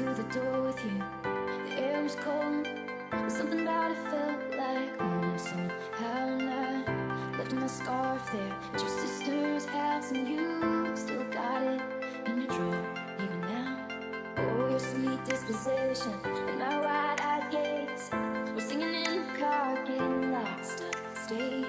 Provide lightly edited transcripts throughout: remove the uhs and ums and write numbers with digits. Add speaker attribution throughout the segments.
Speaker 1: through the door with you. The air was cold, but something about it felt like home somehow. And I left my scarf there at your sister's house, and you still got it in your drawer even now. Oh, your sweet disposition and our wide-eyed gaze. We're singing in the car, getting lost upstate.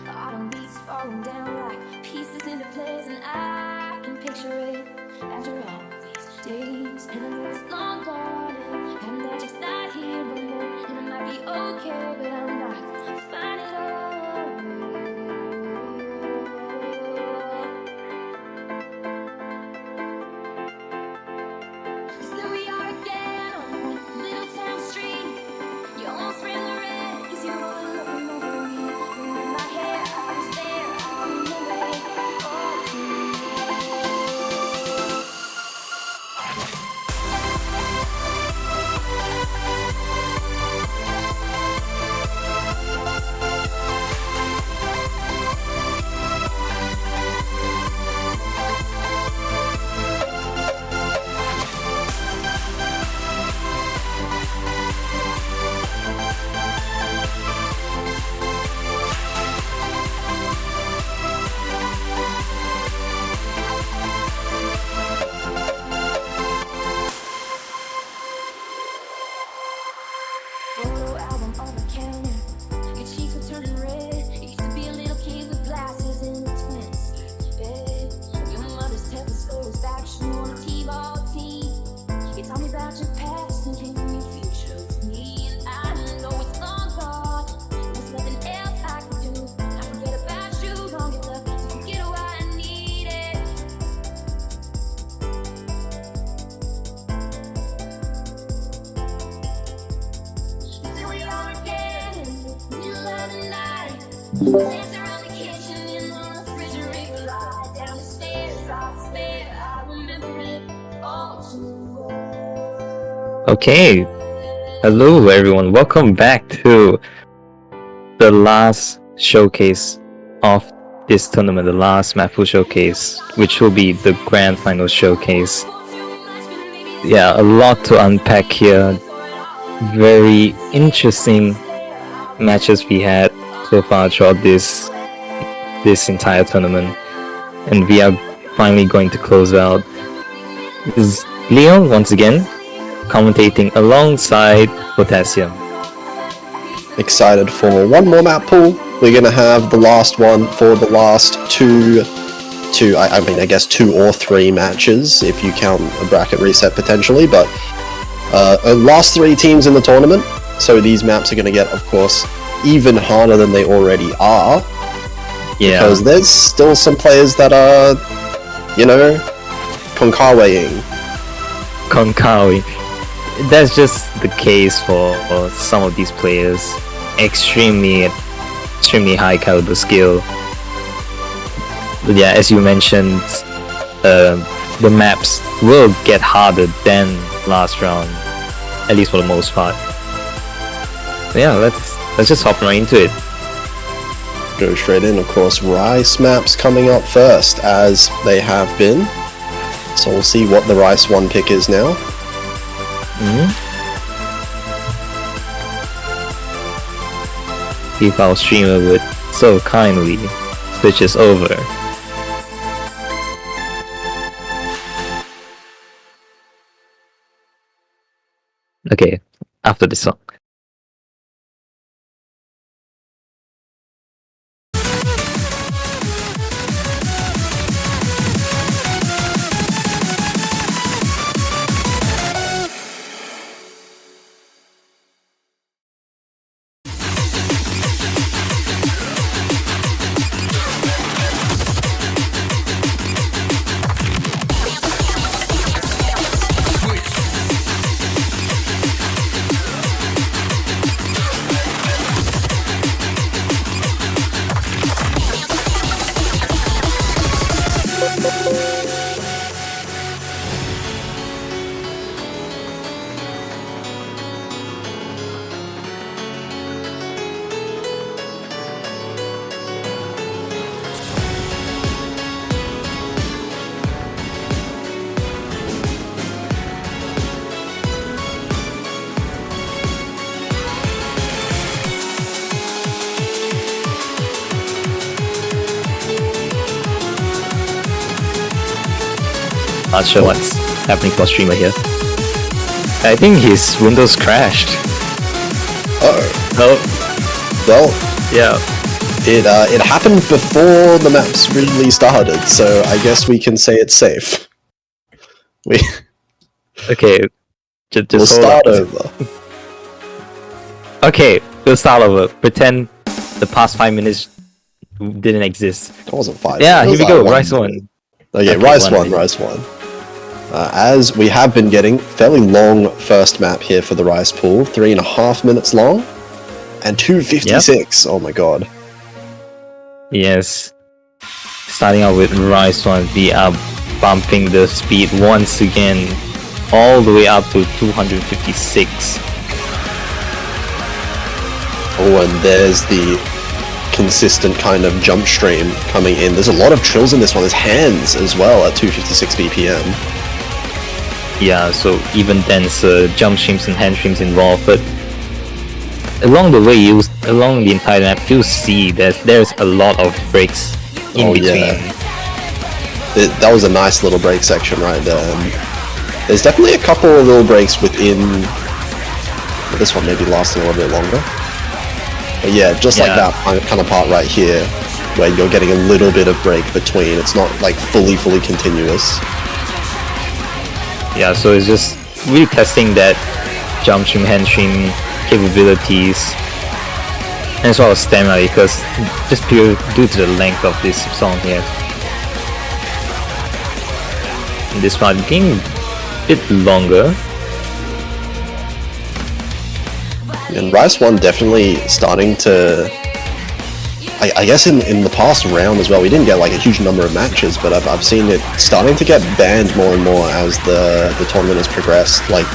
Speaker 1: Autumn leaves falling down like pieces into place, and I can picture it after all these days. And I know it's long gone, and magic's not here no more. And it might be okay, but I'm not fine at all. Cause there we are again on that little town street. You almost ran the red, cause you were looking over me. And in my hair, I was there, I remember it all too. Photo album on the counter. Your cheeks were turning red. You used to be a little kid with glasses in a twin size bed. Your mother's telling stories back you on a T-ball team. You tell me about your past and came your future with me. And I know it's long gone. There's nothing else I can do. I forget about you long enough to forget what I needed. Here we are again in the middle of the night. Dance around the kitchen in the refrigerator light. Down the stairs, off the stair. I remember it all too well.
Speaker 2: Okay, hello everyone. Welcome back to the last showcase of this tournament, the last Mappool showcase, which will be the grand final showcase. Yeah, a lot to unpack here. Very interesting matches we had so far throughout this entire tournament, and we are finally going to close out. This is Leon once again, commentating alongside Potassium.
Speaker 3: Excited for one more map pool. We're gonna have the last one for the last two or three matches if you count a bracket reset potentially, but last three teams in the tournament. So these maps are gonna get, of course, even harder than they already are.
Speaker 2: Yeah,
Speaker 3: Because there's still some players that are, Konkawaing.
Speaker 2: Konkawi. That's just the case for some of these players. Extremely high caliber skill. But yeah, as you mentioned, the maps will get harder than last round, at least for the most part. So yeah, let's just hop right into it.
Speaker 3: Go straight in. Of course, Rice maps coming up first, as they have been. So we'll see what the Rice 1 pick is now.
Speaker 2: If our streamer would so kindly switch us over. Okay, after this song. Not sure what's happening for streamer here. I think his Windows crashed.
Speaker 3: Oh,
Speaker 2: Oh,
Speaker 3: well,
Speaker 2: yeah.
Speaker 3: it happened before the maps really started, so I guess we can say it's safe.
Speaker 2: Okay, just
Speaker 3: We'll
Speaker 2: hold
Speaker 3: start
Speaker 2: on.
Speaker 3: over.
Speaker 2: Okay, we'll start over. Pretend the past 5 minutes didn't exist.
Speaker 3: It wasn't 5.
Speaker 2: Yeah,
Speaker 3: it
Speaker 2: here
Speaker 3: was
Speaker 2: we
Speaker 3: like
Speaker 2: go.
Speaker 3: 1
Speaker 2: Rice
Speaker 3: minute.
Speaker 2: one.
Speaker 3: Okay,
Speaker 2: Okay,
Speaker 3: Rice
Speaker 2: 1
Speaker 3: 1,
Speaker 2: minute.
Speaker 3: Rice 1. As we have been getting fairly long first map here for the Rice Pool, 3.5 minutes long, and 2:56. Oh my god.
Speaker 2: Yes. Starting out with Rice one, we are bumping the speed once again, all the way up to 256.
Speaker 3: Oh, and there's the consistent kind of jump stream coming in. There's a lot of trills in this one. There's hands as well at 256 BPM.
Speaker 2: Yeah, so even denser jump streams and hand streams involved, but along the way, along the entire map, you see that there's a lot of breaks in
Speaker 3: Oh,
Speaker 2: between.
Speaker 3: yeah. That was a nice little break section right there. There's definitely a couple of little breaks within. This one maybe lasting a little bit longer. But yeah, just like
Speaker 2: Yeah.
Speaker 3: that kind of part right here, where you're getting a little bit of break between. It's not like fully continuous.
Speaker 2: Yeah, so it's just really testing that jump stream, hand stream capabilities, and as well as stamina, because just pure due to the length of this song here. And this part being a bit longer.
Speaker 3: And Rice 1 definitely starting to. I guess in the past round as well, we didn't get like a huge number of matches, but I've seen it starting to get banned more and more as the tournament has progressed. Like,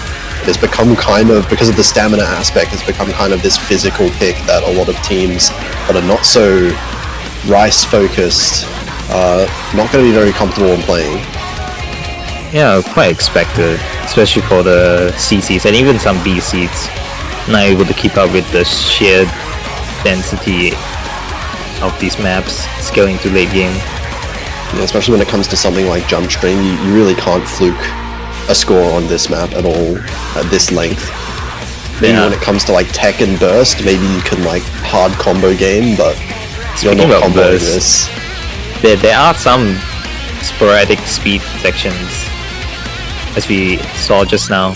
Speaker 3: it's become kind of, because of the stamina aspect, it's become kind of this physical pick that a lot of teams that are not so Rice focused are not going to be very comfortable in playing.
Speaker 2: Yeah, quite expected, especially for the C seeds and even some B seeds. Not able to keep up with the sheer density of these maps, scaling to late game.
Speaker 3: Yeah, especially when it comes to something like jump stream, you really can't fluke a score on this map at all at this length. Maybe
Speaker 2: Yeah.
Speaker 3: when it comes to like tech and burst, maybe you can like hard combo game, but you're
Speaker 2: Speaking
Speaker 3: not
Speaker 2: of
Speaker 3: comboing
Speaker 2: burst,
Speaker 3: this.
Speaker 2: There are some sporadic speed sections, as we saw just now.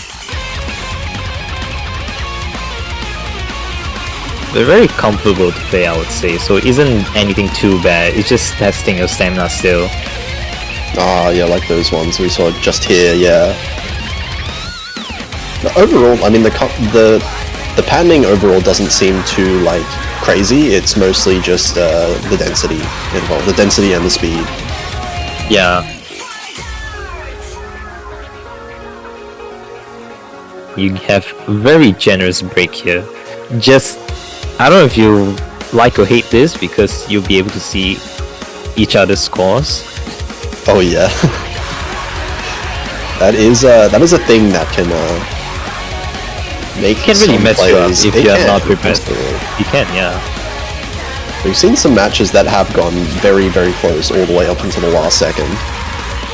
Speaker 2: They're very comfortable to play, I would say, so it isn't anything too bad. It's just testing your stamina still.
Speaker 3: Ah, yeah, like those ones we saw just here, yeah. But overall, I mean, the patterning overall doesn't seem too, like, crazy. It's mostly just the density involved, the density and the speed.
Speaker 2: Yeah. You have very generous break here. Just, I don't know if you like or hate this, because you'll be able to see each other's scores.
Speaker 3: Oh yeah, that is a thing that can make
Speaker 2: It can really
Speaker 3: some
Speaker 2: mess you up
Speaker 3: players-
Speaker 2: if
Speaker 3: it
Speaker 2: you are
Speaker 3: can,
Speaker 2: not prepared.
Speaker 3: absolutely.
Speaker 2: You can, yeah.
Speaker 3: We've seen some matches that have gone very, very close all the way up until the last second.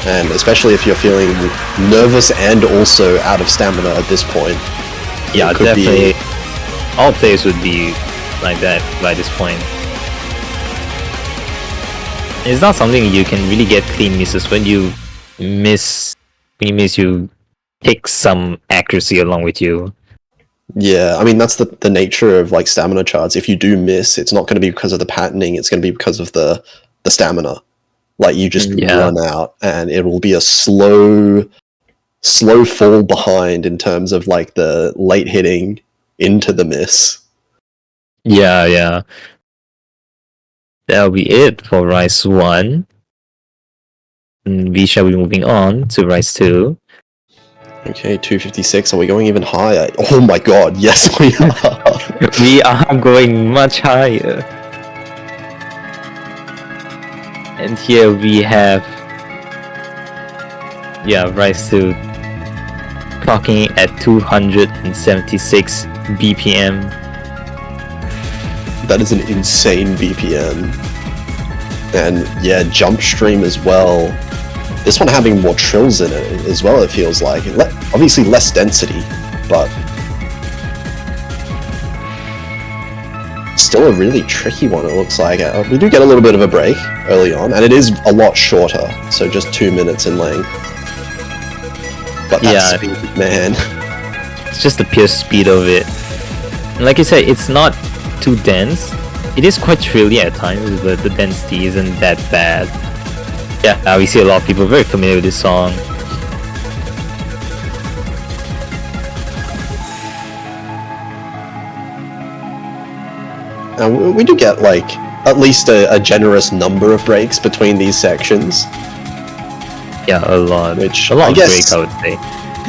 Speaker 3: And especially if you're feeling nervous and also out of stamina at this point.
Speaker 2: Yeah,
Speaker 3: it could
Speaker 2: definitely. All players would be like that by this point. It's not something you can really get clean misses. When you miss, you take some accuracy along with you.
Speaker 3: Yeah, I mean, that's the nature of like stamina charts. If you do miss, it's not going to be because of the patterning, it's going to be because of the stamina. Like, you just run out, and it will be a slow fall behind in terms of like the late hitting into the miss.
Speaker 2: Yeah. That'll be it for Rice 1. And we shall be moving on to Rice 2.
Speaker 3: Okay, 256. Are we going even higher? Oh my god, yes we are.
Speaker 2: We are going much higher. And here we have, Rice 2 clocking at 276 BPM.
Speaker 3: That is an insane BPM. And yeah, jump stream as well. This one having more trills in it as well, it feels like. Obviously less density, but still a really tricky one, it looks like. We do get a little bit of a break early on, and it is a lot shorter, so just 2 minutes in length. But that speed, man.
Speaker 2: It's just the pure speed of it. And like you said, it's not too dense. It is quite trilly at times, but the density isn't that bad. Yeah, we see a lot of people very familiar with this song.
Speaker 3: And we do get like at least a generous number of breaks between these sections.
Speaker 2: Yeah, a lot.
Speaker 3: Which
Speaker 2: a lot
Speaker 3: I
Speaker 2: of
Speaker 3: guess,
Speaker 2: breaks, I would say.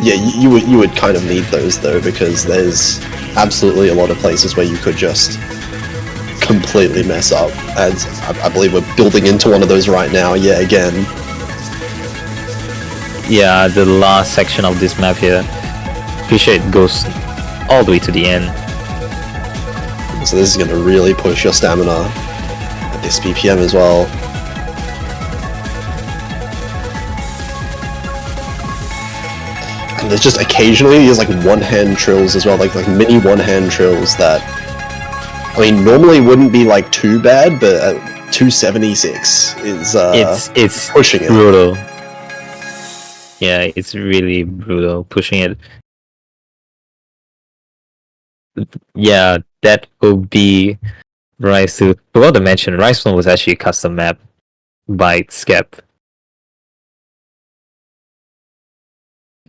Speaker 3: Yeah, you would kind of need those though, because there's absolutely a lot of places where you could just completely mess up. And I believe we're building into one of those right now. Yeah, again.
Speaker 2: Yeah, the last section of this map here. Pretty sure it goes all the way to the end.
Speaker 3: So this is going to really push your stamina at this BPM as well. And there's just occasionally these like one-hand trills as well, like mini one-hand trills that, I mean, normally wouldn't be like too bad, but at 276 is
Speaker 2: it's
Speaker 3: pushing it.
Speaker 2: Brutal. Yeah, it's really brutal, pushing it. Yeah, that will be Rise 2. Forgot to mention, Rise 1 was actually a custom map by Skep.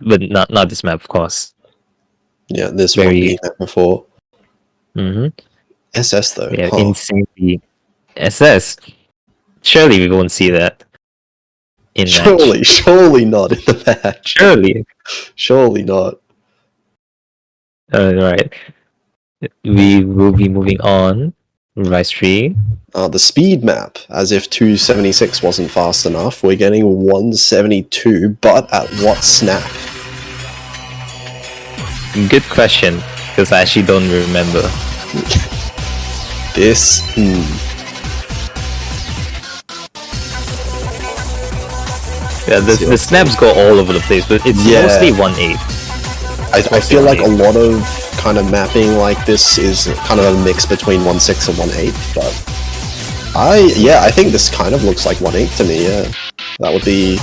Speaker 2: But not this map, of course.
Speaker 3: Yeah, this one being that before. SS though.
Speaker 2: Yeah, insanely. SS. Surely we won't see that in match.
Speaker 3: Surely not in the match. Surely not.
Speaker 2: Alright. We will be moving on. Rise 3.
Speaker 3: The speed map, as if 276 wasn't fast enough. We're getting 172, but at what snap?
Speaker 2: Good question, because I actually don't remember.
Speaker 3: This...
Speaker 2: Yeah, the snaps go all over the place, but it's mostly 1-8.
Speaker 3: I feel like a lot of kind of mapping like this is kind of a mix between 1.6 and 1.8, but I think this kind of looks like 1.8 to me. Yeah, that would be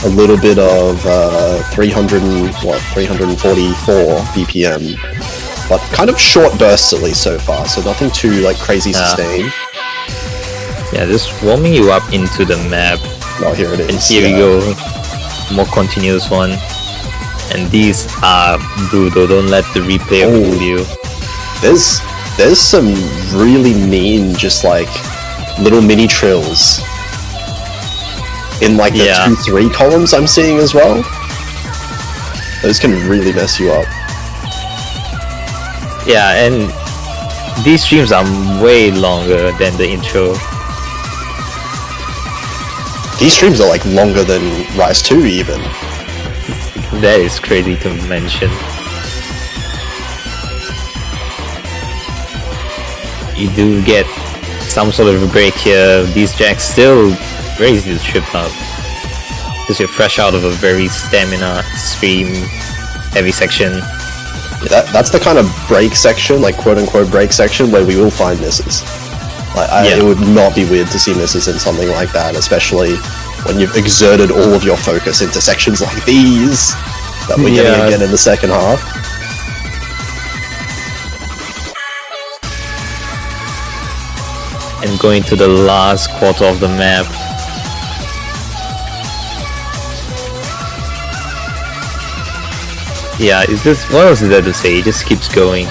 Speaker 3: a little bit of 344 BPM, but kind of short bursts at least so far, so nothing too like crazy sustained.
Speaker 2: Yeah, just warming you up into the map.
Speaker 3: Oh, here it is.
Speaker 2: And here we go, more continuous one. And these are brutal. Don't let the replay fool you.
Speaker 3: There's some really mean, just like little mini trills in like the 2-3 columns I'm seeing as well. Those can really mess you up.
Speaker 2: Yeah, and these streams are way longer than the intro.
Speaker 3: These streams are like longer than Rise 2 even.
Speaker 2: That is crazy to mention. You do get some sort of a break here. These jacks still very easy to trip up, because you're fresh out of a very stamina stream heavy section.
Speaker 3: Yeah, that's the kind of break section, like quote-unquote break section, where we will find misses. Like, it would not be weird to see misses in something like that, especially when you've exerted all of your focus into sections like these that we're getting again in the second half.
Speaker 2: And going to the last quarter of the map. Yeah, it's just, what else is there to say? It just keeps going.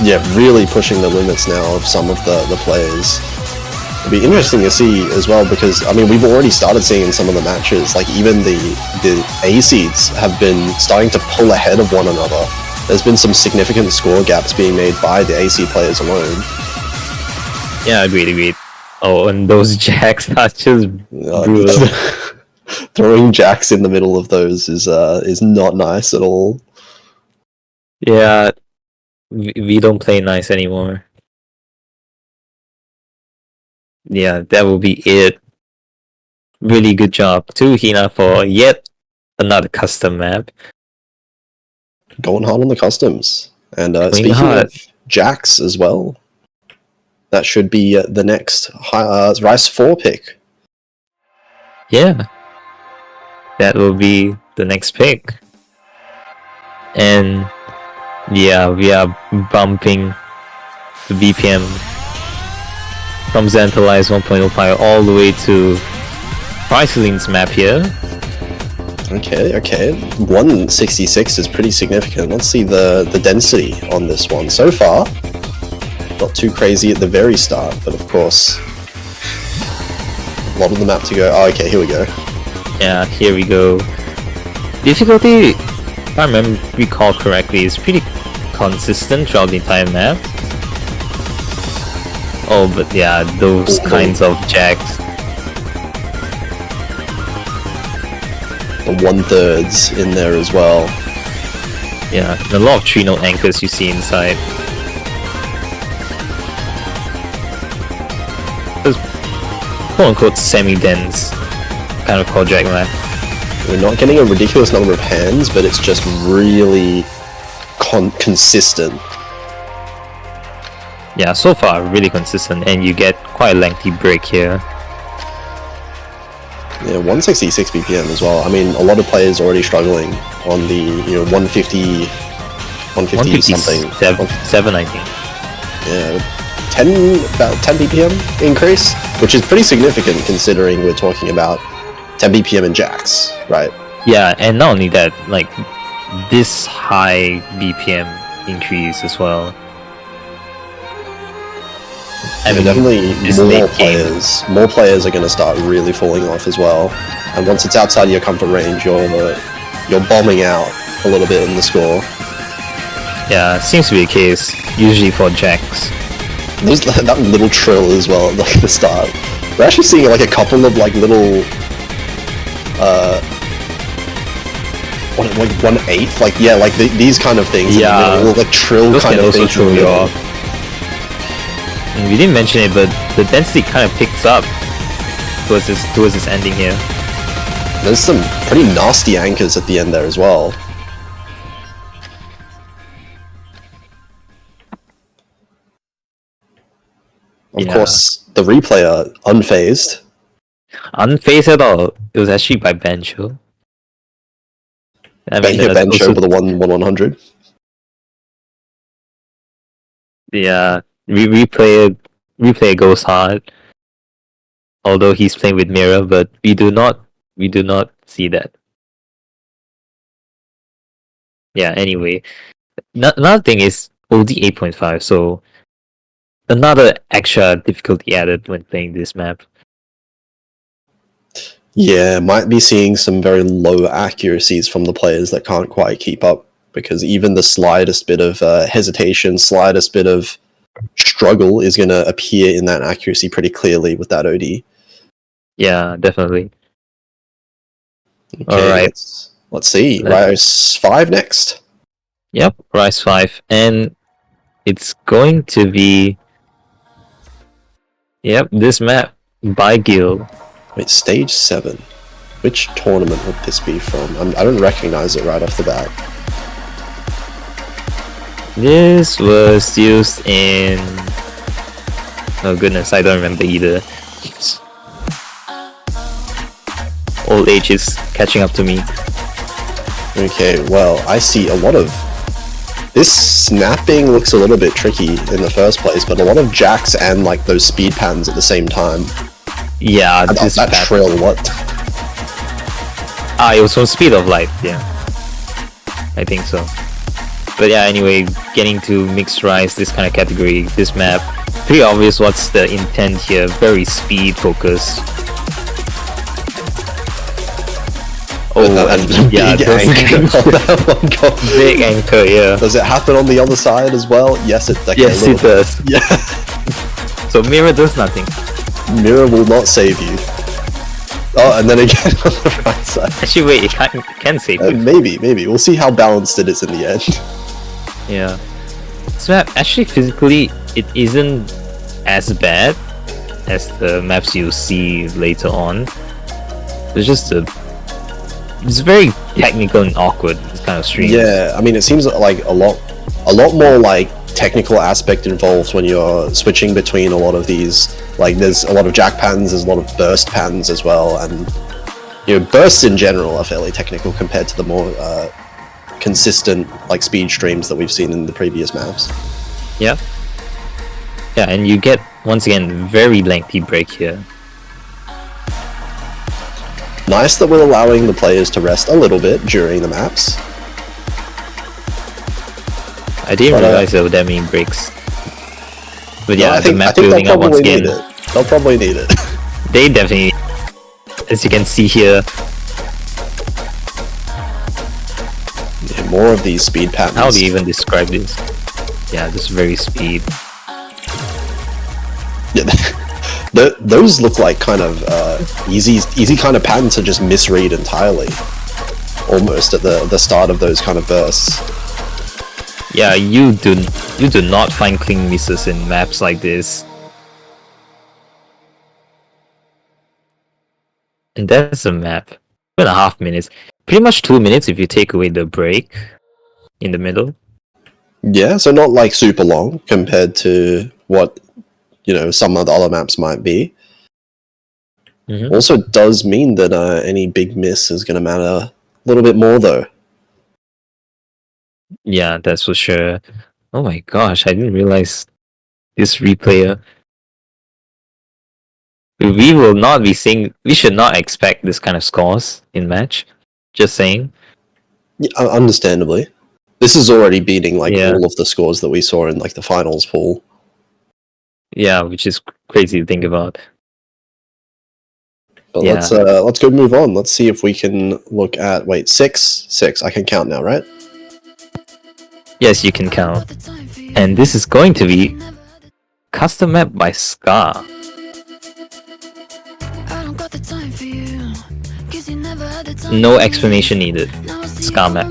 Speaker 3: Yeah, really pushing the limits now of some of the players. It'll be interesting to see as well, because I mean we've already started seeing in some of the matches, like even the A seeds have been starting to pull ahead of one another. There's been some significant score gaps being made by the AC players alone.
Speaker 2: Yeah, agreed. Oh, and those jacks are just brutal.
Speaker 3: Throwing jacks in the middle of those is not nice at all.
Speaker 2: Yeah, we don't play nice anymore. Yeah, that will be it really good job to Hina for yet another custom map.
Speaker 3: Going hard on the customs. And
Speaker 2: Going
Speaker 3: speaking
Speaker 2: hard.
Speaker 3: of Jax as well, that should be the next Rice 4 pick.
Speaker 2: Yeah, that will be the next pick. And yeah, we are bumping the BPM from Xantalize 1.05 all the way to Priceline's map here.
Speaker 3: Okay. 166 is pretty significant. Let's see the density on this one. So far, not too crazy at the very start, but of course, a lot of the map to go. Oh, okay, here we go.
Speaker 2: Yeah, here we go. Difficulty, if I recall correctly, is pretty consistent throughout the entire map. Oh, but yeah, those kinds of jacks.
Speaker 3: The 1/3s in there as well.
Speaker 2: Yeah, and a lot of 3-note anchors you see inside. Those quote-unquote semi-dense kind of core jack map.
Speaker 3: We're not getting a ridiculous number of hands, but it's just really consistent.
Speaker 2: Yeah, so far really consistent, and you get quite a lengthy break here.
Speaker 3: Yeah, 166 BPM as well. I mean, a lot of players already struggling on the 150 something.
Speaker 2: 7, I think.
Speaker 3: Yeah, about 10 BPM increase, which is pretty significant considering we're talking about 10 BPM in Jax, right?
Speaker 2: Yeah, and not only that, like this high BPM increase as well. I mean,
Speaker 3: definitely
Speaker 2: this
Speaker 3: more
Speaker 2: late game.
Speaker 3: players are going to start really falling off as well. And once it's outside your comfort range, you're bombing out a little bit in the score.
Speaker 2: Yeah, seems to be the case, usually for jacks.
Speaker 3: There's that little trill as well at like the start. We're actually seeing like a couple of like little like 1/8, like yeah, like these kind of things.
Speaker 2: Yeah,
Speaker 3: in the middle, like trill
Speaker 2: those
Speaker 3: kind
Speaker 2: can
Speaker 3: of
Speaker 2: also
Speaker 3: things.
Speaker 2: throw you off. And we didn't mention it, but the density kind of picks up towards this ending here.
Speaker 3: There's some pretty nasty anchors at the end there as well. Of course, the replayer unfazed.
Speaker 2: Unfazed at all. It was actually by Bencho. I mean,
Speaker 3: Bench over the 1/100.
Speaker 2: Yeah, replay goes hard. Although he's playing with Mirror, but we do not see that. Yeah. Anyway, another thing is OD 8.5, so another extra difficulty added when playing this map.
Speaker 3: Yeah, might be seeing some very low accuracies from the players that can't quite keep up, because even the slightest bit of hesitation, slightest bit of struggle is going to appear in that accuracy pretty clearly with that OD.
Speaker 2: Yeah, definitely.
Speaker 3: Okay,
Speaker 2: all right,
Speaker 3: let's see. Rise 5 next.
Speaker 2: Yep, Rise 5, and it's going to be this map by Guild.
Speaker 3: Wait, stage 7. Which tournament would this be from? I don't recognize it right off the bat.
Speaker 2: This was used in... Oh goodness, I don't remember either. Old age is catching up to me.
Speaker 3: Okay, well, I see a lot of... This snapping looks a little bit tricky in the first place, but a lot of jacks and like those speed patterns at the same time.
Speaker 2: Yeah,
Speaker 3: that trill, what?
Speaker 2: It was from Speed of Light, yeah. I think so. But yeah, anyway, getting to mixed rise, this kind of category, this map, pretty obvious what's the intent here, very speed focused. Yeah,
Speaker 3: big anchor on that one goal.
Speaker 2: Big anchor, yeah.
Speaker 3: Does it happen on the other side as well? Yes, it does.
Speaker 2: Yes, it does.
Speaker 3: Yeah.
Speaker 2: So Mirror does nothing.
Speaker 3: Mirror will not save you. Oh, and then again on the right side.
Speaker 2: Actually, wait, it can save you.
Speaker 3: Maybe. We'll see how balanced it is in the end.
Speaker 2: Yeah. This map, actually, physically, it isn't as bad as the maps you see later on. It's just it's very technical and awkward. This kind of stream.
Speaker 3: Yeah, I mean, it seems like a lot more like technical aspect involved when you're switching between a lot of these. Like, there's a lot of jack patterns, there's a lot of burst patterns as well, and bursts in general are fairly technical compared to the more consistent like speed streams that we've seen in the previous maps.
Speaker 2: Yeah. Yeah, and you get once again very lengthy break here.
Speaker 3: Nice that we're allowing the players to rest a little bit during the maps.
Speaker 2: I didn't realize there were that many breaks. But yeah,
Speaker 3: I think,
Speaker 2: the map
Speaker 3: they'll
Speaker 2: building up once
Speaker 3: probably
Speaker 2: again.
Speaker 3: need it. They'll probably need it.
Speaker 2: They definitely, as you can see here.
Speaker 3: Yeah, more of these speed patterns.
Speaker 2: How do you even describe this? Yeah, just very speed.
Speaker 3: Yeah, those look like kind of easy kind of patterns to just misread entirely. Almost at the start of those kind of bursts.
Speaker 2: Yeah, you do not find clean misses in maps like this. And that's a map. 2.5 minutes. Pretty much 2 minutes if you take away the break in the middle.
Speaker 3: Yeah, so not like super long compared to what some of the other maps might be.
Speaker 2: Mm-hmm.
Speaker 3: Also does mean that any big miss is going to matter a little bit more though.
Speaker 2: Yeah, that's for sure. Oh my gosh, I didn't realize this replayer. We will not be seeing. We should not expect this kind of scores in match. Just saying.
Speaker 3: Yeah, understandably. This is already beating like
Speaker 2: Yeah.
Speaker 3: all of the scores that we saw in like the finals pool.
Speaker 2: Yeah, which is crazy to think about.
Speaker 3: But
Speaker 2: Yeah.
Speaker 3: let's go move on. Let's see if we can look at six. I can count now, right?
Speaker 2: Yes, you can count. And this is going to be custom map by Scar. No explanation needed. Scar map.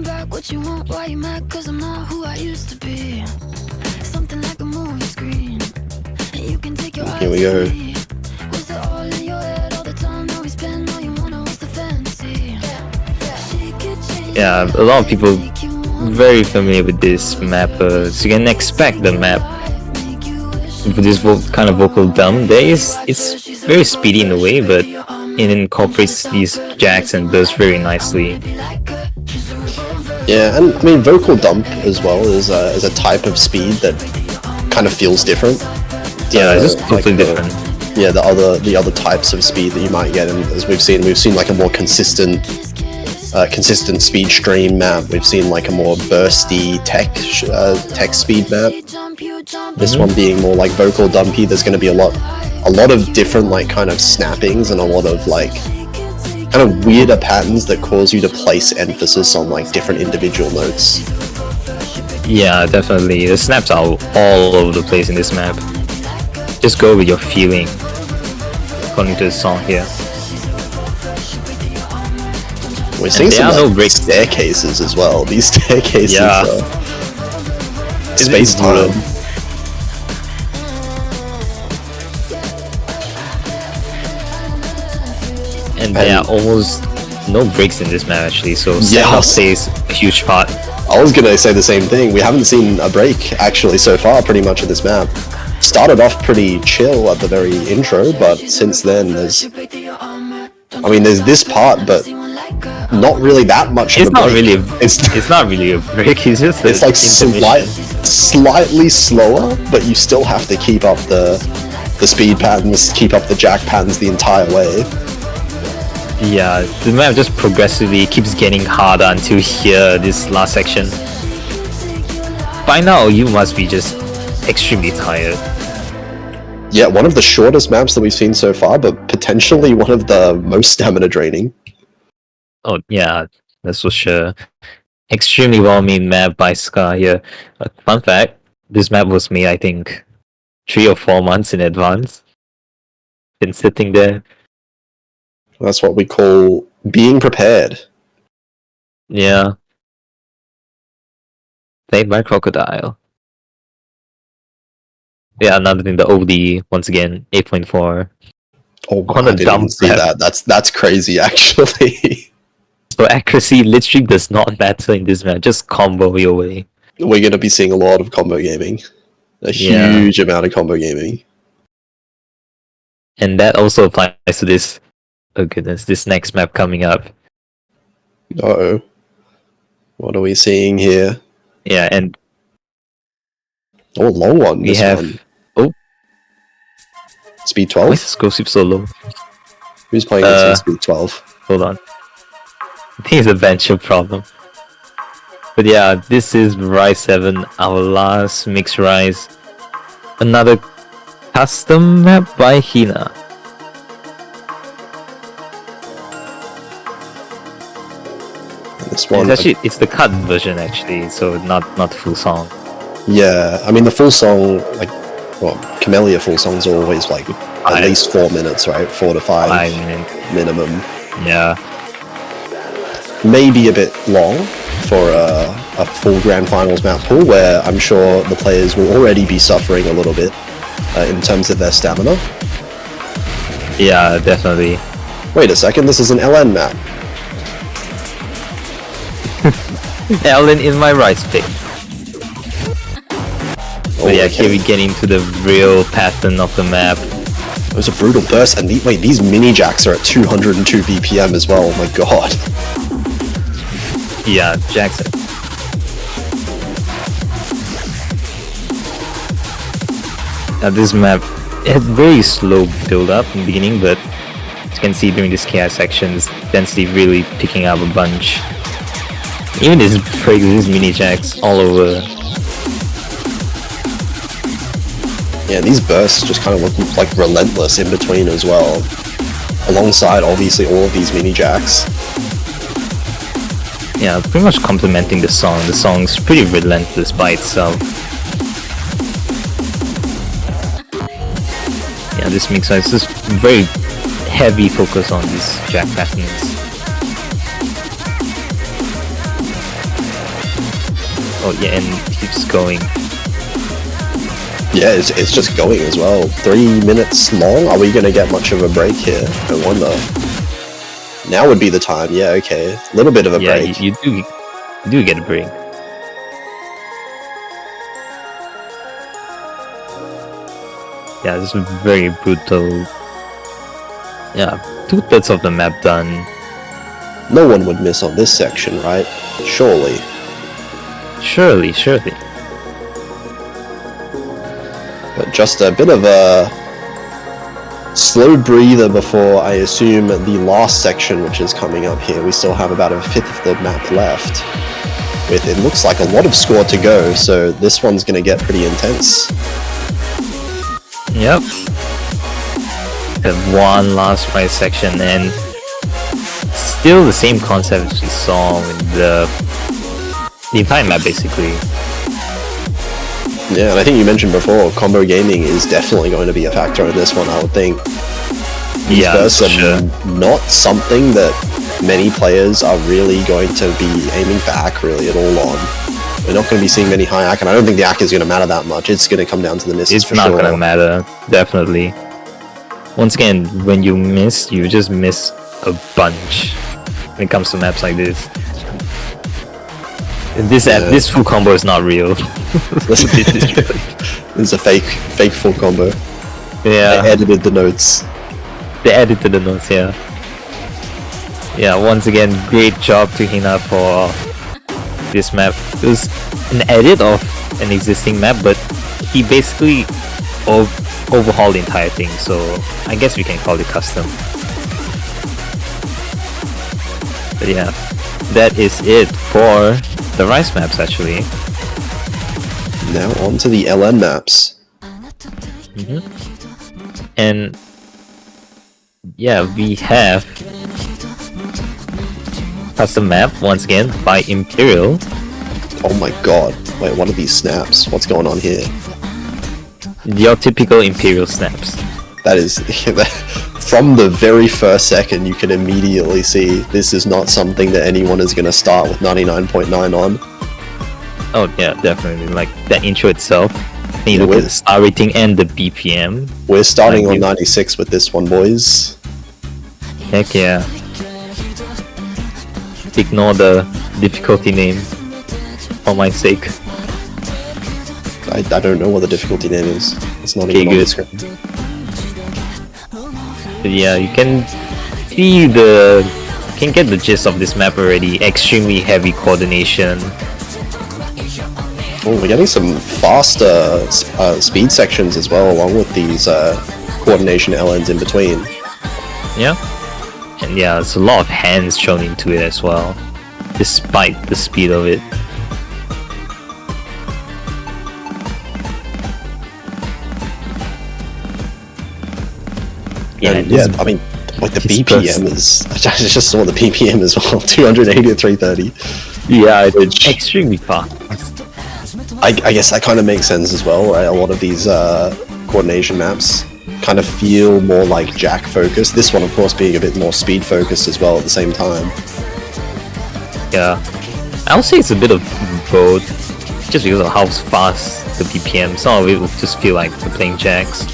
Speaker 3: Here we go.
Speaker 2: Yeah, a lot of people very familiar with this map. So you can expect the map with this kind of vocal dump. It's very speedy in a way, but it incorporates these jacks and bursts very nicely.
Speaker 3: Yeah, and I mean vocal dump as well is a type of speed that kind of feels different.
Speaker 2: Yeah, it's just totally different.
Speaker 3: Yeah, the other types of speed that you might get, and as we've seen like a more consistent speed stream map. We've seen like a more bursty tech speed map. This one being more like vocal dumpy. There's going to be a lot of different like kind of snappings and a lot of like kind of weirder patterns that cause you to place emphasis on like different individual notes.
Speaker 2: Yeah, definitely. The snaps are all over the place in this map. Just go with your feeling according to the song here.
Speaker 3: We're seeing
Speaker 2: there
Speaker 3: some
Speaker 2: are no breaks.
Speaker 3: staircases as well. These staircases
Speaker 2: Yeah.
Speaker 3: space time.
Speaker 2: And there are almost no breaks in this map actually, so setup plays a huge part.
Speaker 3: I was gonna say the same thing. We haven't seen a break actually so far pretty much of this map. Started off pretty chill at the very intro, but since then there's this part, but not really that much of a break.
Speaker 2: It's not really a break, it's just
Speaker 3: it's like slightly slower, but you still have to keep up the speed patterns, keep up the jack patterns the entire way.
Speaker 2: Yeah, the map just progressively keeps getting harder until here, this last section. By now, you must be just extremely tired.
Speaker 3: Yeah, one of the shortest maps that we've seen so far, but potentially one of the most stamina draining.
Speaker 2: Oh yeah, that's for sure. Extremely well-made map by Scar here. Fun fact, this map was made I think 3 or 4 months in advance. Been sitting there.
Speaker 3: That's what we call being prepared.
Speaker 2: Yeah. Played by Crocodile. Yeah, another thing, the OD, once again, 8.4.
Speaker 3: Oh, wow,
Speaker 2: on
Speaker 3: I
Speaker 2: a
Speaker 3: didn't
Speaker 2: dump
Speaker 3: even see
Speaker 2: map.
Speaker 3: that. That's crazy, actually.
Speaker 2: So accuracy literally does not matter in this map. Just combo your way.
Speaker 3: We're going to be seeing a lot of combo gaming. A
Speaker 2: Yeah.
Speaker 3: huge amount of combo gaming.
Speaker 2: And that also applies to this. Oh goodness, this next map coming up.
Speaker 3: Uh-oh. What are we seeing here?
Speaker 2: Yeah, and
Speaker 3: Oh, long one,
Speaker 2: we
Speaker 3: this
Speaker 2: have.
Speaker 3: one.
Speaker 2: Oh,
Speaker 3: Speed
Speaker 2: why
Speaker 3: 12?
Speaker 2: is the scroll sweep so low?
Speaker 3: Who's playing this on speed 12?
Speaker 2: Hold on. I think it's a venture problem. But yeah, this is Rise 7, our last mixed Rise. Another custom map by Hina.
Speaker 3: This one,
Speaker 2: It's the cut version actually, so not full song.
Speaker 3: yeah, I mean the full song, like, well, Camellia full songs are always like at least 4 minutes, right? 4 to 5
Speaker 2: I mean,
Speaker 3: minimum.
Speaker 2: yeah.
Speaker 3: Maybe a bit long for a full Grand Finals map pool, where I'm sure the players will already be suffering a little bit in terms of their stamina.
Speaker 2: Yeah, definitely.
Speaker 3: Wait a second, this is an LN map.
Speaker 2: Ellen in my Rise pick. But yeah, here we get into the real pattern of the map.
Speaker 3: It was a brutal burst, and wait, these mini jacks are at 202 BPM as well. Oh my god.
Speaker 2: Yeah, Jackson. Now this map, it had very slow build up in the beginning, but as you can see during this KI section, this density really picking up a bunch. Even these mini jacks all over.
Speaker 3: Yeah, these bursts just kind of look like relentless in between as well. Alongside, obviously, all of these mini jacks.
Speaker 2: Yeah, pretty much complementing the song. The song's pretty relentless by itself. Yeah, this mix is just very heavy focus on these jack patterns. Oh yeah, and it keeps going.
Speaker 3: Yeah, it's just going as well. 3 minutes long? Are we going to get much of a break here? I wonder. Now would be the time. Yeah, okay. A little bit of a
Speaker 2: Yeah,
Speaker 3: break.
Speaker 2: you do get a break. Yeah, this is very brutal. Yeah, 2/3 of the map done.
Speaker 3: No one would miss on this section, right? Surely.
Speaker 2: Surely.
Speaker 3: But just a bit of a slow breather before, I assume, the last section, which is coming up here. We still have about a fifth of the map left, with, it looks like, a lot of score to go, so this one's going to get pretty intense.
Speaker 2: Yep. Have one last Rise section, and still the same concept as we saw in the entire map, basically.
Speaker 3: Yeah, and I think you mentioned before, combo gaming is definitely going to be a factor in this one, I would think. These bursts are
Speaker 2: sure.
Speaker 3: not something that many players are really going to be aiming for ACK really at all on. We're not going to be seeing many high ACK, and I don't think the ACK is going to matter that much. It's going to come down to the misses
Speaker 2: It's
Speaker 3: for
Speaker 2: not
Speaker 3: sure.
Speaker 2: gonna matter, definitely. Once again, when you miss, you just miss a bunch when it comes to maps like this. This full combo is not real.
Speaker 3: It's a fake full combo.
Speaker 2: Yeah,
Speaker 3: I edited the notes.
Speaker 2: they added to the notes, yeah. Yeah, once again, great job to Hina for this map. It was an edit of an existing map, but he basically overhauled the entire thing, so I guess we can call it custom. But yeah, that is it for the Rise maps actually.
Speaker 3: Now on to the LN maps.
Speaker 2: And yeah, we have custom map once again by Imperial.
Speaker 3: Oh my god. Wait, what are these snaps? What's going on here?
Speaker 2: Your typical Imperial snaps.
Speaker 3: That is... From the very first second, you can immediately see this is not something that anyone is going to start with 99.9 on.
Speaker 2: Oh yeah, definitely. Like that intro itself. When you look at the star rating and the BPM.
Speaker 3: We're starting on 96 with this one, boys.
Speaker 2: Heck yeah. Ignore the difficulty name for my sake.
Speaker 3: I don't know what the difficulty name is. It's not
Speaker 2: Okay,
Speaker 3: even on the
Speaker 2: good.
Speaker 3: screen.
Speaker 2: But yeah, you can see can get the gist of this map already. Extremely heavy coordination.
Speaker 3: Oh, we're getting some faster speed sections as well, along with these coordination LNs in between.
Speaker 2: Yeah. And yeah, there's a lot of hands shown into it as well, despite the speed of it.
Speaker 3: And yeah, I mean, like the BPM is. I just saw the BPM as well, 280 to 330.
Speaker 2: Yeah, it's extremely fast.
Speaker 3: I guess that kind of makes sense as well, right? A lot of these coordination maps kind of feel more like Jack focused. This one, of course, being a bit more speed focused as well at the same time.
Speaker 2: Yeah, I'll say it's a bit of both, just because of how fast the BPM. Some of it will just feel like we're playing Jacks.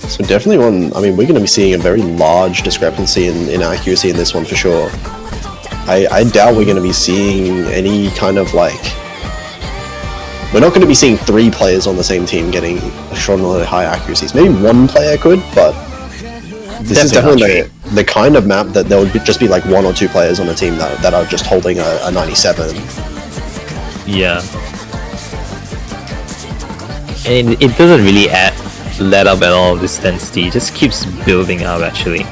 Speaker 3: So definitely one. I mean, we're going to be seeing a very large discrepancy in accuracy in this one for sure. I doubt we're going to be seeing any kind of like. We're not going to be seeing 3 players on the same team getting extraordinarily high accuracies. Maybe 1 player could, but this is definitely the kind of map that there would just be like 1 or 2 players on a team that are just holding a 97.
Speaker 2: Yeah. And it doesn't really let up at all, this density. It just keeps building up actually.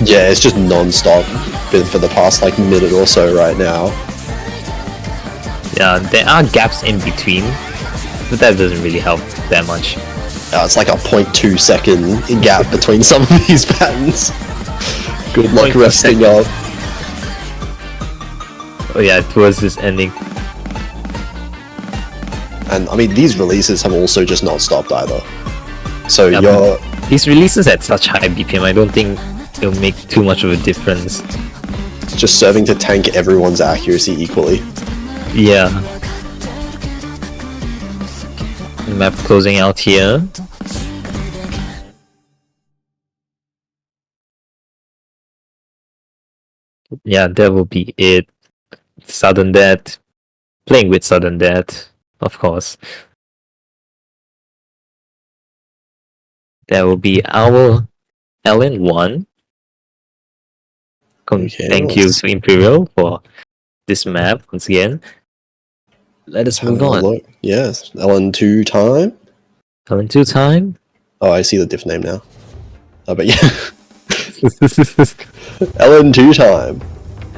Speaker 3: Yeah, it's just non-stop for the past like minute or so right now.
Speaker 2: Yeah, there are gaps in between, but that doesn't really help that much.
Speaker 3: It's like a 0.2 second gap between some of these patterns. Good luck resting up.
Speaker 2: Oh yeah, towards this ending.
Speaker 3: And I mean, these releases have also just not stopped either. So
Speaker 2: yeah, these releases at such high BPM, I don't think it'll make too much of a difference.
Speaker 3: It's just serving to tank everyone's accuracy equally.
Speaker 2: Yeah. Map closing out here. Yeah, that will be it. Sudden death. Playing with sudden death, of course. That will be our LN1. Thank you to Imperial for this map once again. Let us move on.
Speaker 3: Look. Yes, LN2 time.
Speaker 2: LN2 time.
Speaker 3: Oh, I see the diff name now. Oh, but yeah. LN2 time.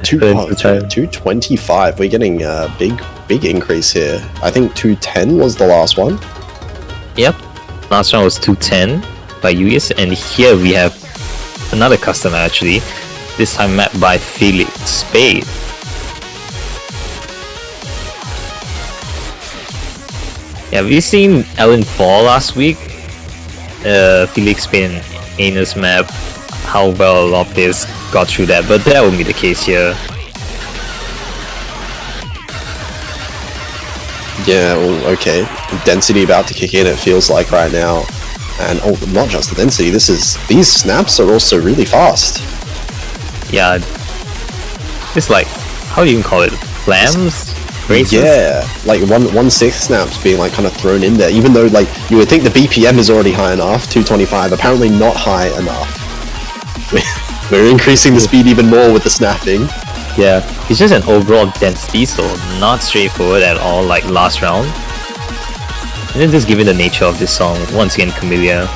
Speaker 3: 225. We're getting a big increase here. I think 210 was the last one.
Speaker 2: Yep. Last one was 210 by US, and here we have another customer actually. This time mapped by Felix Spade. Yeah, we've seen Ellen 4 last week. Felix Spade and Anus map. How well a lot of players got through that, but that won't be the case here.
Speaker 3: Yeah, well, okay. Density about to kick in, it feels like right now. And oh, not just the density, these snaps are also really fast.
Speaker 2: Yeah. It's like, how do you even call it? Flams? Braces?
Speaker 3: Yeah, like 1/6 snaps being like kind of thrown in there, even though like you would think the BPM is already high enough, 225, apparently not high enough. We're increasing the speed even more with the snapping.
Speaker 2: Yeah, it's just an overall density, so not straightforward at all like last round. And then just given the nature of this song, once again Camellia.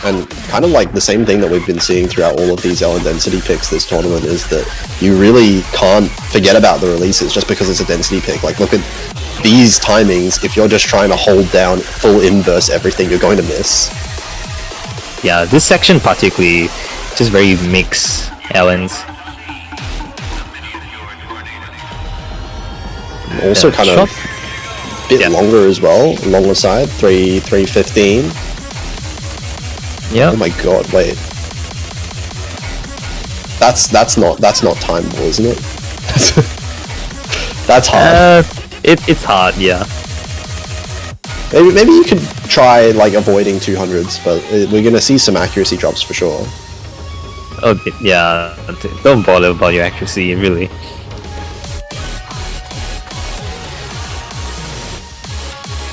Speaker 3: And kind of like the same thing that we've been seeing throughout all of these LN density picks this tournament is that you really can't forget about the releases just because it's a density pick. Like look at these timings, if you're just trying to hold down full inverse everything, you're going to miss.
Speaker 2: Yeah, this section particularly, just very mixed LNs.
Speaker 3: Also kind of a bit longer as well, longer side, 315.
Speaker 2: Yeah.
Speaker 3: Oh my god, wait. That's not timeable, isn't it? That's hard.
Speaker 2: It's hard, yeah.
Speaker 3: Maybe you could try like avoiding 200s, but we're gonna see some accuracy drops for sure.
Speaker 2: Oh yeah, don't bother about your accuracy, really.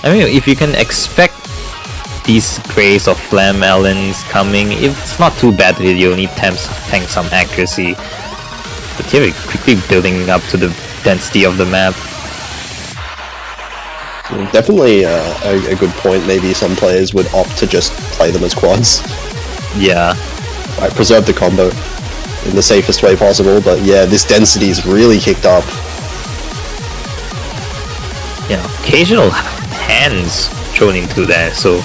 Speaker 2: I mean, if you can expect these Greys or Flam Allens coming, it's not too bad that you only tank some accuracy. But here we're quickly building up to the density of the map.
Speaker 3: Definitely a good point. Maybe some players would opt to just play them as quads.
Speaker 2: Yeah.
Speaker 3: Right, preserve the combo in the safest way possible, but yeah, this density is really kicked up.
Speaker 2: Yeah, occasional hands thrown into there, so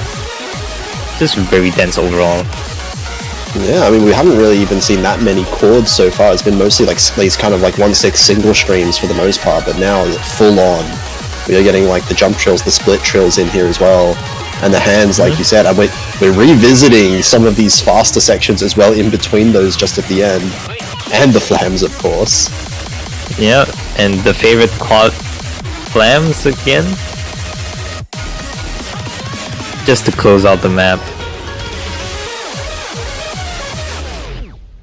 Speaker 2: just very dense overall.
Speaker 3: Yeah, I mean, we haven't really even seen that many chords so far. It's been mostly like these kind of like 1/6 single streams for the most part, but now full on. We are getting like the jump trills, the split trills in here as well. And the hands, like you said, we're revisiting some of these faster sections as well in between those just at the end. And the flams, of course.
Speaker 2: Yeah, and the favorite quad flams again. Just to close out the map.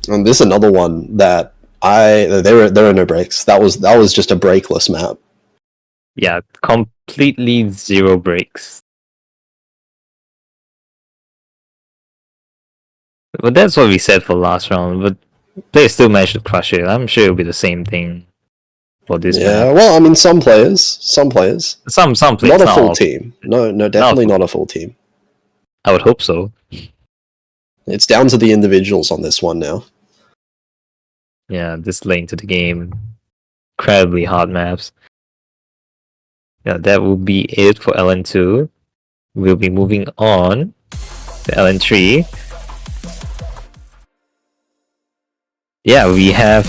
Speaker 3: And this is another one that there are no breaks. That was just a breakless map.
Speaker 2: Yeah, completely zero breaks. But that's what we said for last round, but they still managed to crush it. I'm sure it'll be the same thing for this map.
Speaker 3: Well, I mean, some players. Some players.
Speaker 2: Some players.
Speaker 3: Not a full team. No, definitely not a full team.
Speaker 2: I would hope so.
Speaker 3: It's down to the individuals on this one now.
Speaker 2: Yeah, this late into the game. Incredibly hard maps. Yeah, that will be it for LN2. We'll be moving on to LN3. Yeah, we have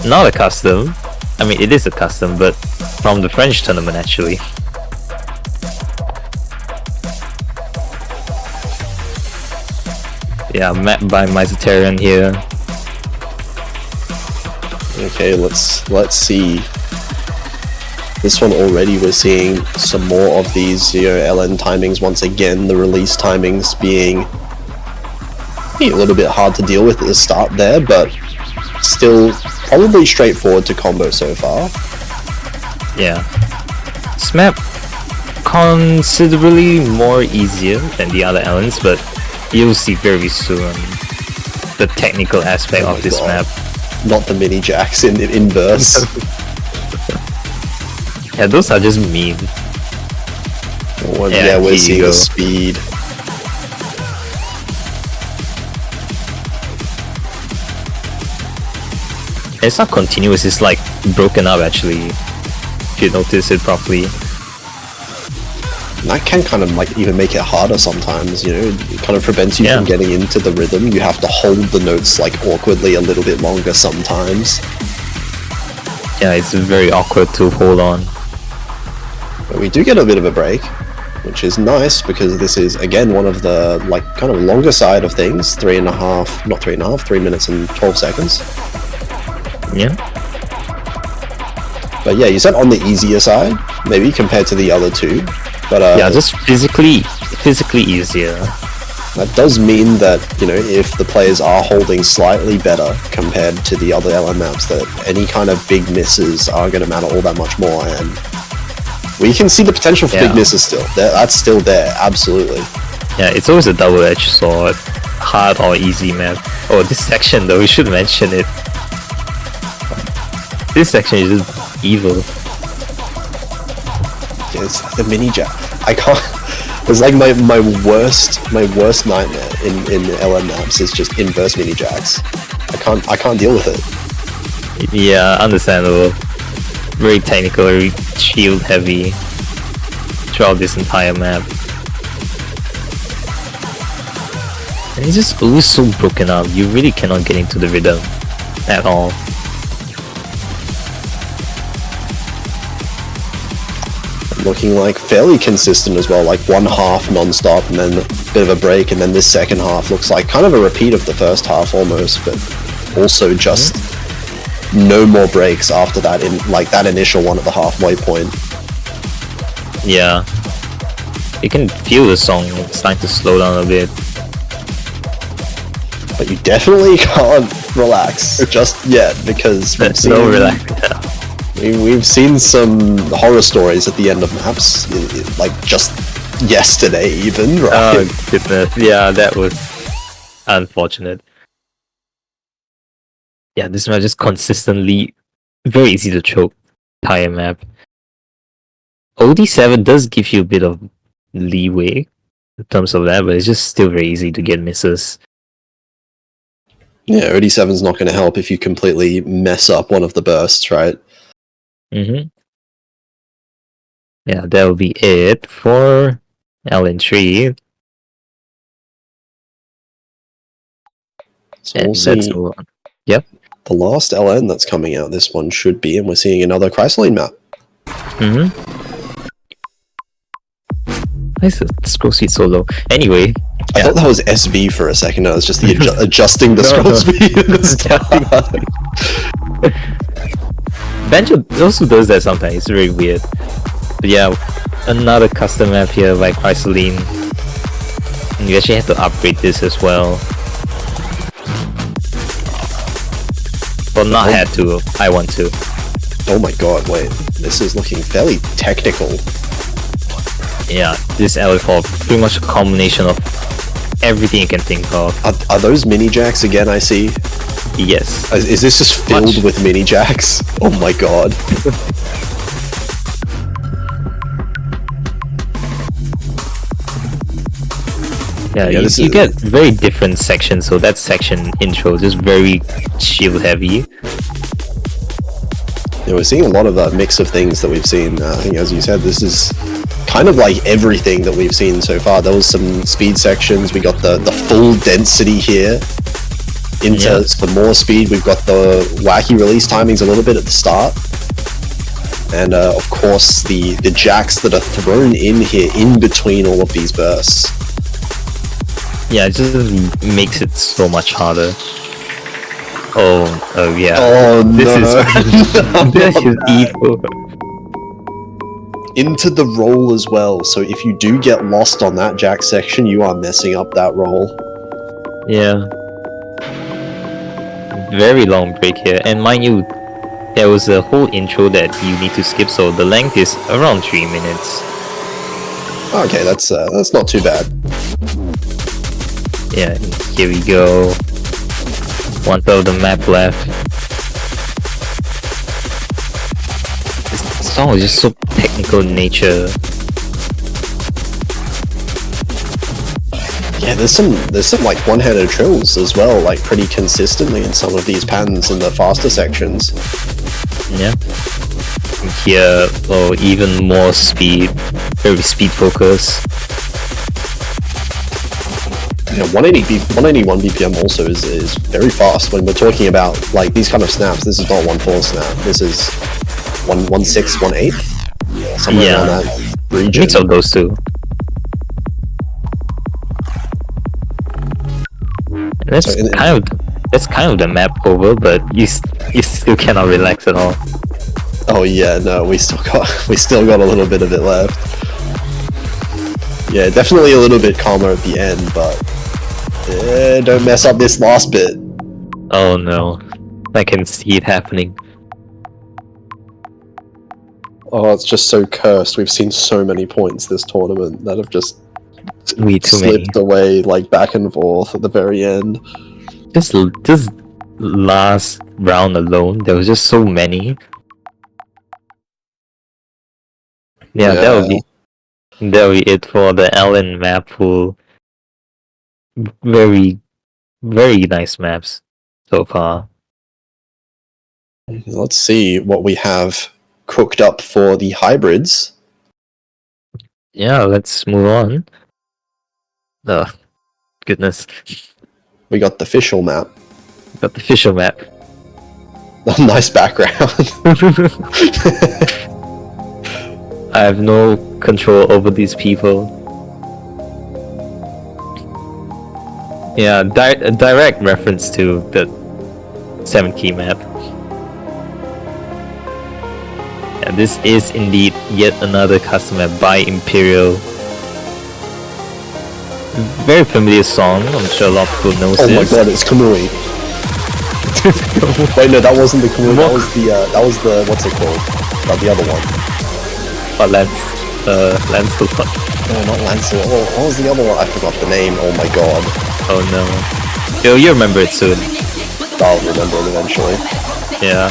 Speaker 2: not a custom. I mean, it is a custom, but from the French tournament actually. Yeah, map by Mycetarian here.
Speaker 3: Okay, let's see. This one already we're seeing some more of these LN timings once again, the release timings being a little bit hard to deal with at the start there, but still probably straightforward to combo so far.
Speaker 2: Yeah. This map considerably more easier than the other LNs, but you'll see very soon the technical aspect of this map.
Speaker 3: Not the mini jacks in bursts.
Speaker 2: Yeah, those are just mean.
Speaker 3: Yeah, we're seeing the speed.
Speaker 2: It's not continuous, it's like broken up actually, if you notice it properly.
Speaker 3: And that can kind of like even make it harder sometimes, you know, it kind of prevents you from getting into the rhythm. You have to hold the notes like awkwardly a little bit longer sometimes.
Speaker 2: Yeah, it's very awkward to hold on.
Speaker 3: But we do get a bit of a break, which is nice because this is again one of the like kind of longer side of things. 3 minutes and 12 seconds.
Speaker 2: Yeah.
Speaker 3: But yeah, you said on the easier side, maybe compared to the other two. But
Speaker 2: yeah, just physically easier.
Speaker 3: That does mean that, you know, if the players are holding slightly better compared to the other LM maps, that any kind of big misses are going to matter all that much more, and we can see the potential for big misses still. That's still there, absolutely.
Speaker 2: Yeah, it's always a double-edged sword, hard or easy map. Oh, this section though, we should mention it. This section is just evil.
Speaker 3: Yeah, it's the mini jack. I can't. It's like my worst nightmare in LM maps is just inverse mini jacks. I can't deal with it.
Speaker 2: Yeah, understandable. Very technical, very shield heavy throughout this entire map. And it's just always so broken up. You really cannot get into the rhythm at all.
Speaker 3: Looking like fairly consistent as well, like one half non-stop and then a bit of a break, and then this second half looks like kind of a repeat of the first half almost, but also just no more breaks after that, in like that initial one at the halfway point.
Speaker 2: Yeah. You can feel the song starting to slow down a bit.
Speaker 3: But you definitely can't relax just yet, because
Speaker 2: No relax.
Speaker 3: we've seen some horror stories at the end of maps, like just yesterday even, right?
Speaker 2: Oh goodness. Yeah, that was unfortunate. Yeah, this map just consistently very easy to choke tire map. OD7 does give you a bit of leeway in terms of that, but it's just still very easy to get misses.
Speaker 3: Yeah, OD7's not going to help if you completely mess up one of the bursts, right?
Speaker 2: Mm-hmm. Yeah, that will be it for LN3.
Speaker 3: So we'll
Speaker 2: And let's
Speaker 3: see.
Speaker 2: move on. Yep.
Speaker 3: The last LN that's coming out, this one should be, and we're seeing another Chrysaline map.
Speaker 2: Mm-hmm. Why is the scroll speed so low? Anyway,
Speaker 3: I thought that was SB for a second. I was just adjusting the
Speaker 2: No,
Speaker 3: scroll
Speaker 2: no.
Speaker 3: speed at the start.
Speaker 2: Banjo also does that sometimes. It's very weird. But yeah, another custom map here by Chrysaline. And you actually have to upgrade this as well. Well, not had to. I want to.
Speaker 3: Oh my god, wait. This is looking fairly technical.
Speaker 2: Yeah, this LF4 pretty much a combination of everything you can think of.
Speaker 3: Are those mini jacks again, I see?
Speaker 2: Yes.
Speaker 3: Is this just filled
Speaker 2: Much.
Speaker 3: with mini jacks? Oh my god.
Speaker 2: Yeah,
Speaker 3: Yeah,
Speaker 2: you get very different sections, so that section intro is just very shield heavy.
Speaker 3: Yeah, we're seeing a lot of a mix of things that we've seen. I think, as you said, this is kind of like everything that we've seen so far. There was some speed sections. We got the full density here into some more speed. We've got the wacky release timings a little bit at the start. And of course, the jacks that are thrown in here in between all of these bursts.
Speaker 2: Yeah, it just makes it so much harder. Oh yeah.
Speaker 3: Oh
Speaker 2: This
Speaker 3: no.
Speaker 2: is this is evil.
Speaker 3: Into the roll as well. So if you do get lost on that jack section, you are messing up that roll.
Speaker 2: Yeah. Very long break here, and mind you, there was a whole intro that you need to skip, so the length is around 3 minutes.
Speaker 3: Okay, that's not too bad.
Speaker 2: Yeah, here we go. 1/3 of the map left. This song is just so technical in nature.
Speaker 3: Yeah, there's some like one-handed trills as well, like pretty consistently in some of these patterns in the faster sections.
Speaker 2: Yeah. Here, oh, even more speed. Very speed focus.
Speaker 3: Yeah, 181 BPM also is very fast when we're talking about like these kind of snaps. This is not 1/4 snap. This is 1/6, 1/8, somewhere around that region.
Speaker 2: Mix of those two. And that's
Speaker 3: So
Speaker 2: that's kind of the map over, but you still cannot relax at all.
Speaker 3: Oh yeah, no, we still got a little bit of it left. Yeah, definitely a little bit calmer at the end, but don't mess up this last bit.
Speaker 2: Oh no, I can see it happening.
Speaker 3: Oh, it's just so cursed. We've seen so many points this tournament that have just
Speaker 2: Way too many.
Speaker 3: slipped away, like back and forth at the very end.
Speaker 2: Just last round alone, there was just so many. Yeah, that'll be it for the Allen Mappool. Very, very nice maps so far.
Speaker 3: Let's see what we have cooked up for the hybrids.
Speaker 2: Yeah, let's move on. Oh, goodness.
Speaker 3: We got the official map.
Speaker 2: Got the official map.
Speaker 3: Nice background.
Speaker 2: I have no control over these people. Yeah, a direct reference to the 7 key map. And this is indeed yet another custom map by Imperial. Very familiar song, I'm sure a lot of people know
Speaker 3: Oh my
Speaker 2: this.
Speaker 3: god, it's Kamui. Wait, no, that wasn't the Kamui. That was the what's it called? The other one.
Speaker 2: Lancelot.
Speaker 3: No, not Lancelot. What was the other one? I forgot the name. Oh my god.
Speaker 2: Oh no. You'll remember it soon.
Speaker 3: I'll remember it eventually.
Speaker 2: Yeah.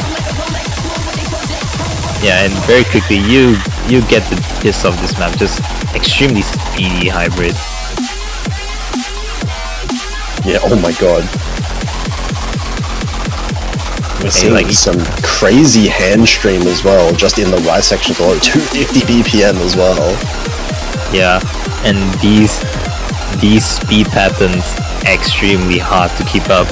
Speaker 2: Yeah, and very quickly you get the gist of this map. Just extremely speedy hybrid.
Speaker 3: Yeah, oh my god. We're seeing
Speaker 2: like-
Speaker 3: some crazy hand stream as well, just in the right section below. 250 BPM as well.
Speaker 2: Yeah, and these speed patterns extremely hard to keep up.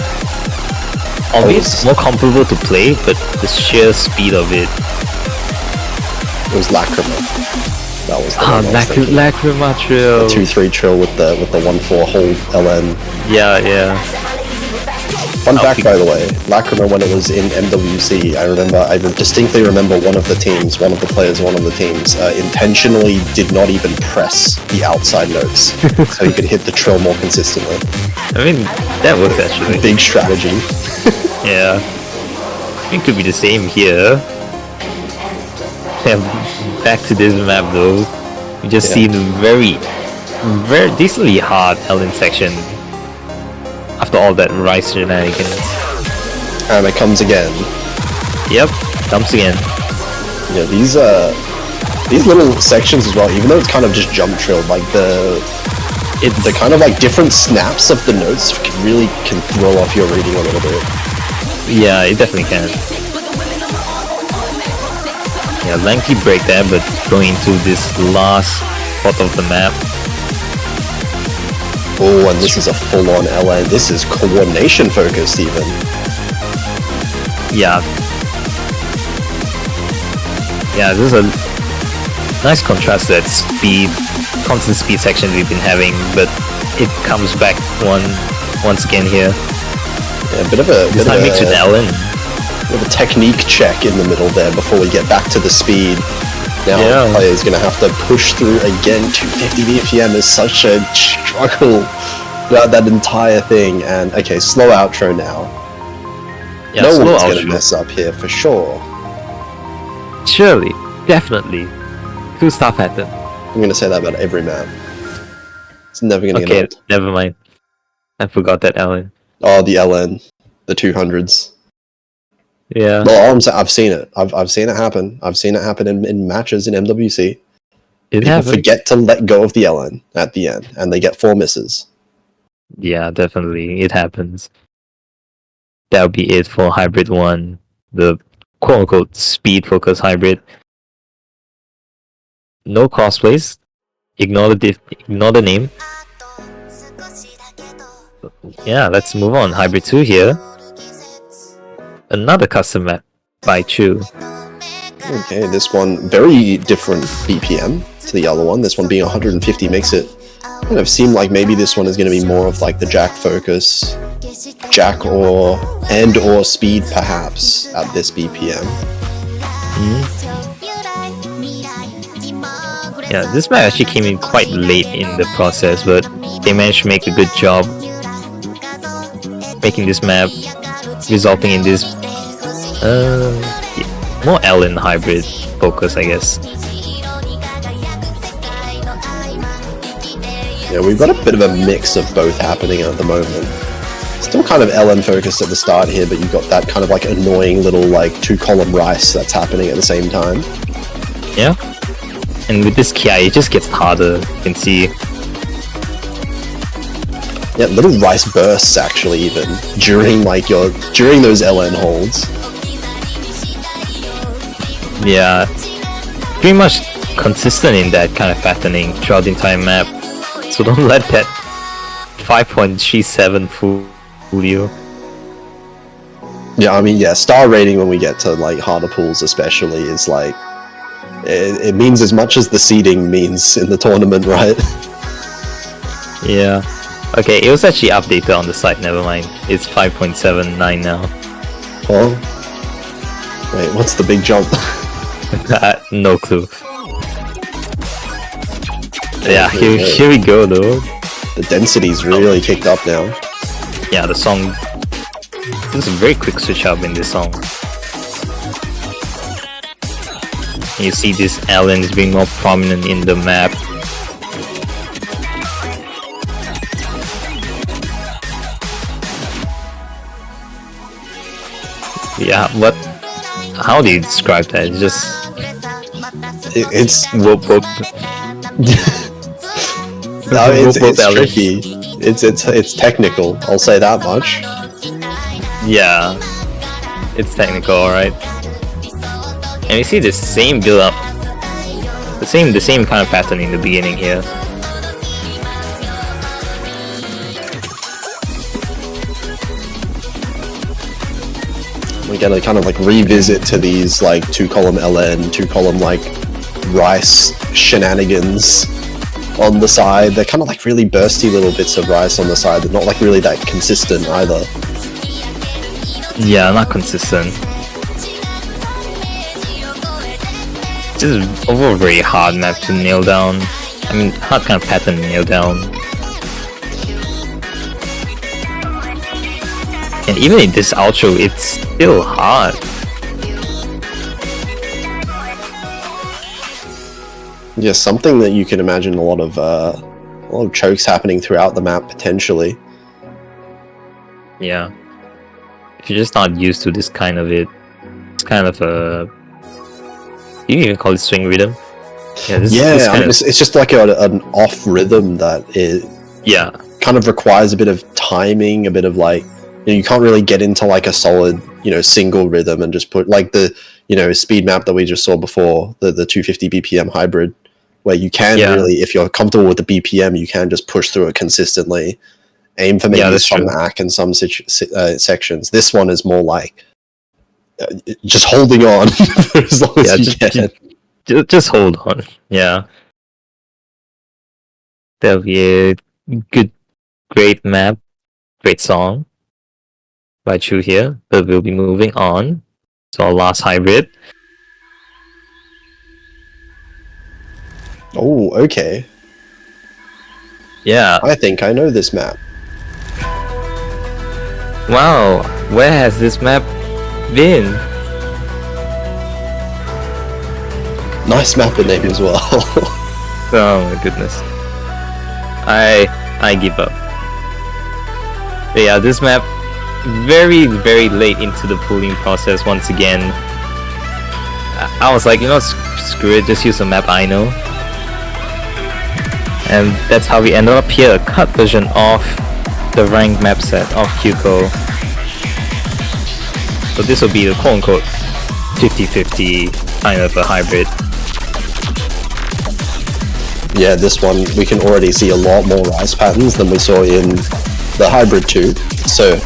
Speaker 2: Obviously more comfortable to play, but the sheer speed of it.
Speaker 3: It was Lacrima. That was the one I was thinking.
Speaker 2: Lacrima Trill.
Speaker 3: 2-3 trill with the 1-4 hold LN.
Speaker 2: Yeah.
Speaker 3: Fun fact, by the way, Lacrima, when it was in MWC, I distinctly remember one of the players, intentionally did not even press the outside notes, so he could hit the trill more consistently.
Speaker 2: I mean, that works actually.
Speaker 3: Big strategy.
Speaker 2: Yeah. It could be the same here. Yeah, back to this map though. We just see the very decently hard Ellen section after all that Rice shenanigans.
Speaker 3: And it comes again.
Speaker 2: Yep, comes again.
Speaker 3: Yeah, these little sections as well, even though it's kind of just jump trilled, like the kind of like different snaps of the notes can throw off your reading a little bit.
Speaker 2: Yeah, it definitely can. Yeah, lengthy break there, but going into this last spot of the map.
Speaker 3: Oh, and this is a full-on LN. This is coordination focused even.
Speaker 2: Yeah. Yeah, this is a nice contrast to that constant speed section we've been having, but it comes back once again here.
Speaker 3: Yeah,
Speaker 2: This time mixed with Ellen.
Speaker 3: With a technique check in the middle there before we get back to the speed. Now the player's going to have to push through again. 250 BPM is such a struggle throughout that entire thing. And okay, slow outro now.
Speaker 2: Yeah,
Speaker 3: no
Speaker 2: slow
Speaker 3: one's
Speaker 2: outro.
Speaker 3: going to mess up here for sure.
Speaker 2: Surely, definitely. 2-star pattern.
Speaker 3: I'm going to say that about every map. It's never going to
Speaker 2: Okay,
Speaker 3: get old.
Speaker 2: never mind. I forgot that Ellen.
Speaker 3: Oh, the LN. The 200s.
Speaker 2: Yeah.
Speaker 3: Well, all I'm saying, I've seen it. I've seen it happen. I've seen it happen in matches in MWC.
Speaker 2: It
Speaker 3: People
Speaker 2: happens.
Speaker 3: forget to let go of the LN at the end, and they get 4 misses.
Speaker 2: Yeah, definitely. It happens. That'll be it for Hybrid 1. The quote-unquote speed-focused hybrid. No crossplays. Ignore the name. Yeah, let's move on. Hybrid 2 here. Another custom map by Chu.
Speaker 3: Okay, this one very different BPM to the other one. This one being 150 makes it kind of seem like maybe this one is going to be more of like the Jack focus, Jack or speed perhaps at this BPM.
Speaker 2: Yeah, this map actually came in quite late in the process, but they managed to make a good job making this map, resulting in this more Ellen hybrid focus, I guess.
Speaker 3: Yeah, we've got a bit of a mix of both happening at the moment. Still kind of LN focused at the start here, but you've got that kind of like annoying little like 2-column rice that's happening at the same time.
Speaker 2: Yeah. And with this Ki, it just gets harder, you can see.
Speaker 3: Yeah, little rice bursts actually even during those LN holds.
Speaker 2: Yeah. Pretty much consistent in that kind of patterning throughout the entire map. So don't let that 5.37 fool you.
Speaker 3: Yeah, I mean, yeah, star rating when we get to like harder pools especially is like it means as much as the seeding means in the tournament, right?
Speaker 2: Yeah. Okay, it was actually updated on the site, never mind. It's 5.79 now.
Speaker 3: Oh. Wait, what's the big jump?
Speaker 2: No clue. Yeah, here we go though.
Speaker 3: The density's really kicked up now.
Speaker 2: Yeah, the song. There's a very quick switch up in this song. You see these aliens being more prominent in the map. Yeah, what? How do you describe that? It's just
Speaker 3: It's
Speaker 2: whoop whoop.
Speaker 3: no, it's
Speaker 2: Whoop, whoop,
Speaker 3: tricky. It's technical. I'll say that much.
Speaker 2: Yeah, it's technical, alright. And we see the same build up, the same kind of pattern in the beginning here.
Speaker 3: We get a kind of like revisit to these like 2-column LN, 2-column like rice shenanigans on the side. They're kind of like really bursty little bits of rice on the side. They're not like really that consistent either.
Speaker 2: Yeah, not consistent. Just overall very hard map to nail down. I mean, hard kind of pattern to nail down. And even in this outro, it's still hard.
Speaker 3: Yeah, something that you can imagine a lot of chokes happening throughout the map potentially.
Speaker 2: Yeah. If you're just not used to this kind of it's kind of a... You can even call it swing rhythm. Yeah, this
Speaker 3: I mean, it's just like an off rhythm that it
Speaker 2: yeah,
Speaker 3: kind of requires a bit of timing, a bit of like, you know, you can't really get into like a solid, you know, single rhythm and just put like the, you know, speed map that we just saw before, the 250 BPM hybrid, where you can really, if you're comfortable with the BPM, you can just push through it consistently, aim for maybe some ACK and some sections. This one is more like just holding on for as long as you can.
Speaker 2: Just hold on. Yeah. That'll be a great map, great song by Chu here. But we'll be moving on to our last hybrid.
Speaker 3: Oh, okay.
Speaker 2: Yeah.
Speaker 3: I think I know this map.
Speaker 2: Wow, where has this map been?
Speaker 3: Nice mapper name as well.
Speaker 2: Oh my goodness. I give up. But yeah, this map very late into the pooling process once again. I was like, you know, screw it, just use a map I know. And that's how we ended up here, a cut version of the ranked map set of QCO. So this will be the quote-unquote 50-50 kind of a hybrid.
Speaker 3: Yeah, this one we can already see a lot more rise patterns than we saw in the hybrid 2. So,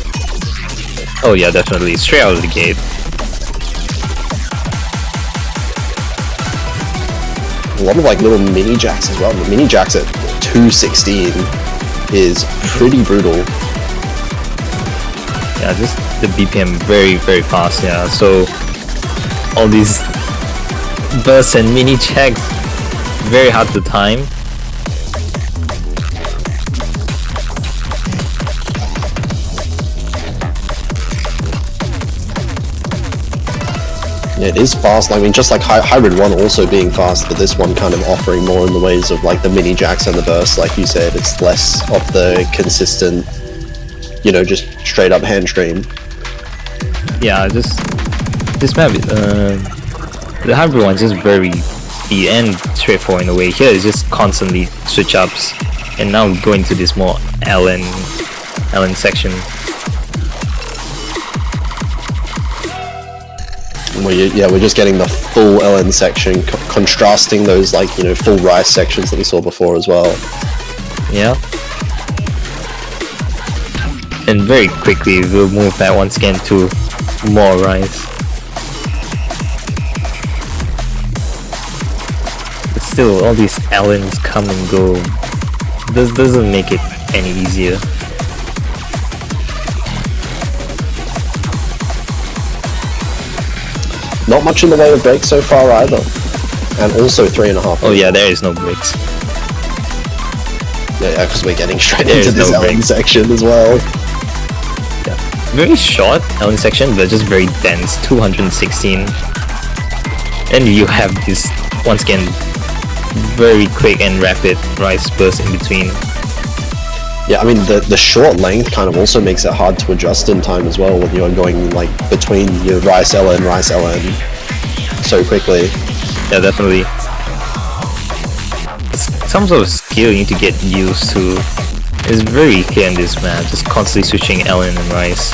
Speaker 2: oh yeah, definitely straight out of the gate.
Speaker 3: a lot of like little mini jacks as well. The mini jacks at 216 is pretty brutal.
Speaker 2: Yeah, just the BPM very fast. Yeah, so all these bursts and mini checks very hard to time.
Speaker 3: Yeah, it is fast. I mean, just like Hybrid 1 also being fast, but this one kind of offering more in the ways of like the mini jacks and the bursts. Like you said, it's less of the consistent, you know, just straight up hand stream.
Speaker 2: Yeah, just this map, the Hybrid one is just very easy and straightforward in a way. Here it's just constantly switch ups, and now we go into this more LN section.
Speaker 3: We're just getting the full LN section, contrasting those like, you know, full rice sections that we saw before as well.
Speaker 2: Yeah. And very quickly we'll move back once again to more rice. But still, all these LNs come and go. This doesn't make it any easier.
Speaker 3: Not much in the way of breaks so far either. And also 3.5.
Speaker 2: Oh yeah, there is no breaks.
Speaker 3: Yeah, because we're getting straight
Speaker 2: There
Speaker 3: into
Speaker 2: is
Speaker 3: this
Speaker 2: no
Speaker 3: Ellen
Speaker 2: break.
Speaker 3: section as well.
Speaker 2: Yeah. Very short Ellen section, but just very dense. 216. And you have this, once again, very quick and rapid rise burst in between.
Speaker 3: Yeah, I mean, the short length kind of also makes it hard to adjust in time as well when you're going like between your Rice LN so quickly.
Speaker 2: Yeah, definitely. It's some sort of skill you need to get used to. It's very clear in this map, just constantly switching LN and Rice.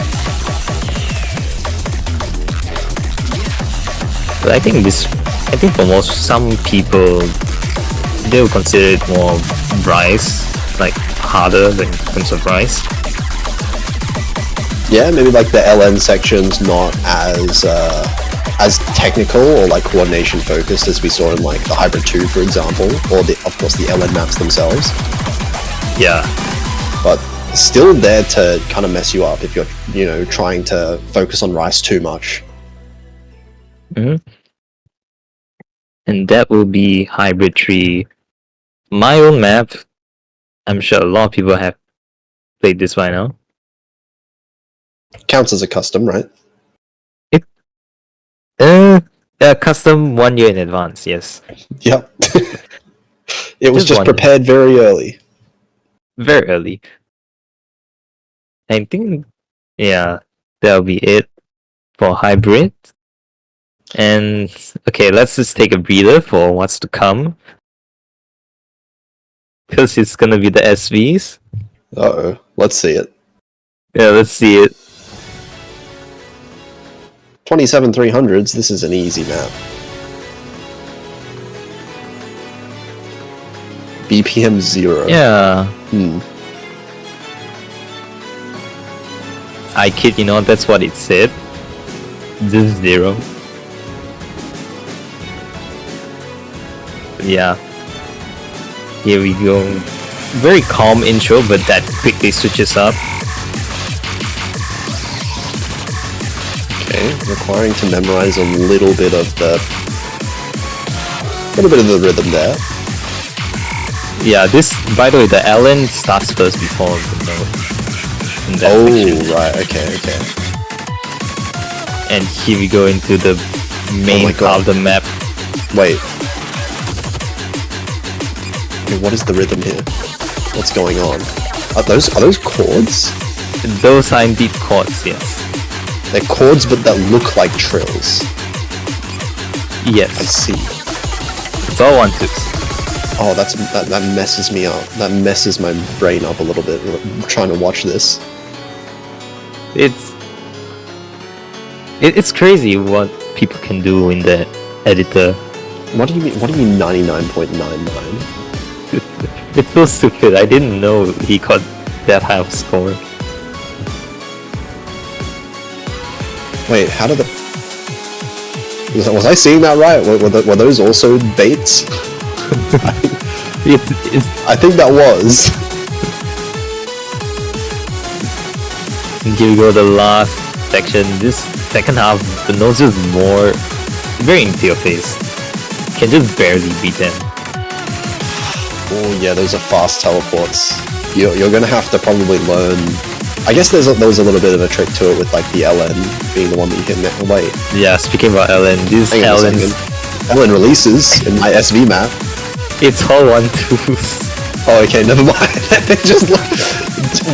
Speaker 2: But I think for some people, they'll consider it more Rice, like harder than in terms of Rice.
Speaker 3: Yeah, maybe like the LN section's not as technical or like coordination focused as we saw in like the Hybrid 2, for example, or of course the LN maps themselves.
Speaker 2: Yeah.
Speaker 3: But still there to kind of mess you up if you're, trying to focus on Rice too much.
Speaker 2: Mm-hmm. And that will be Hybrid 3. My own map, I'm sure a lot of people have played this by now.
Speaker 3: Counts as a custom, right?
Speaker 2: Custom 1 year in advance, yes.
Speaker 3: Yep. It was just
Speaker 2: one
Speaker 3: prepared very early.
Speaker 2: Very early. I think, yeah, that'll be it for Hybrid. And, okay, let's just take a breather for what's to come. Because it's gonna be the SVs.
Speaker 3: Uh-oh. Let's see it.
Speaker 2: Yeah, let's see it.
Speaker 3: 27 300s, this is an easy map. BPM 0.
Speaker 2: Yeah.
Speaker 3: Hmm.
Speaker 2: I kid you not, that's what it said. This is 0. Yeah. Here we go. Very calm intro, but that quickly switches up.
Speaker 3: Okay, requiring to memorize a little bit of the rhythm there.
Speaker 2: Yeah, this, by the way, the LN starts first before the note. In that section.
Speaker 3: Right, okay.
Speaker 2: And here we go into the main part of the map.
Speaker 3: Wait. Okay, what is the rhythm here? What's going on? Are those chords?
Speaker 2: Those are indeed chords, yes.
Speaker 3: They're chords but that look like trills.
Speaker 2: Yes.
Speaker 3: I see.
Speaker 2: It's all 1/2s.
Speaker 3: Oh, that messes me up. That messes my brain up a little bit trying to watch this.
Speaker 2: It's crazy what people can do in the editor.
Speaker 3: What do you mean 99.99?
Speaker 2: It's so stupid. I didn't know he got that high of score.
Speaker 3: Wait, how did was I seeing that right? Were those also baits? I think that was.
Speaker 2: And here we go, the last section. This second half, the notes is more very into your face. Can just barely beat them.
Speaker 3: Oh yeah, those are fast teleports. You're gonna have to probably learn. I guess there was a little bit of a trick to it with like the LN being the one that you hit next. Wait.
Speaker 2: Yeah, speaking about LN, this
Speaker 3: LN releases in my SV map.
Speaker 2: It's all 1/2s.
Speaker 3: Oh, okay, never mind. Just like,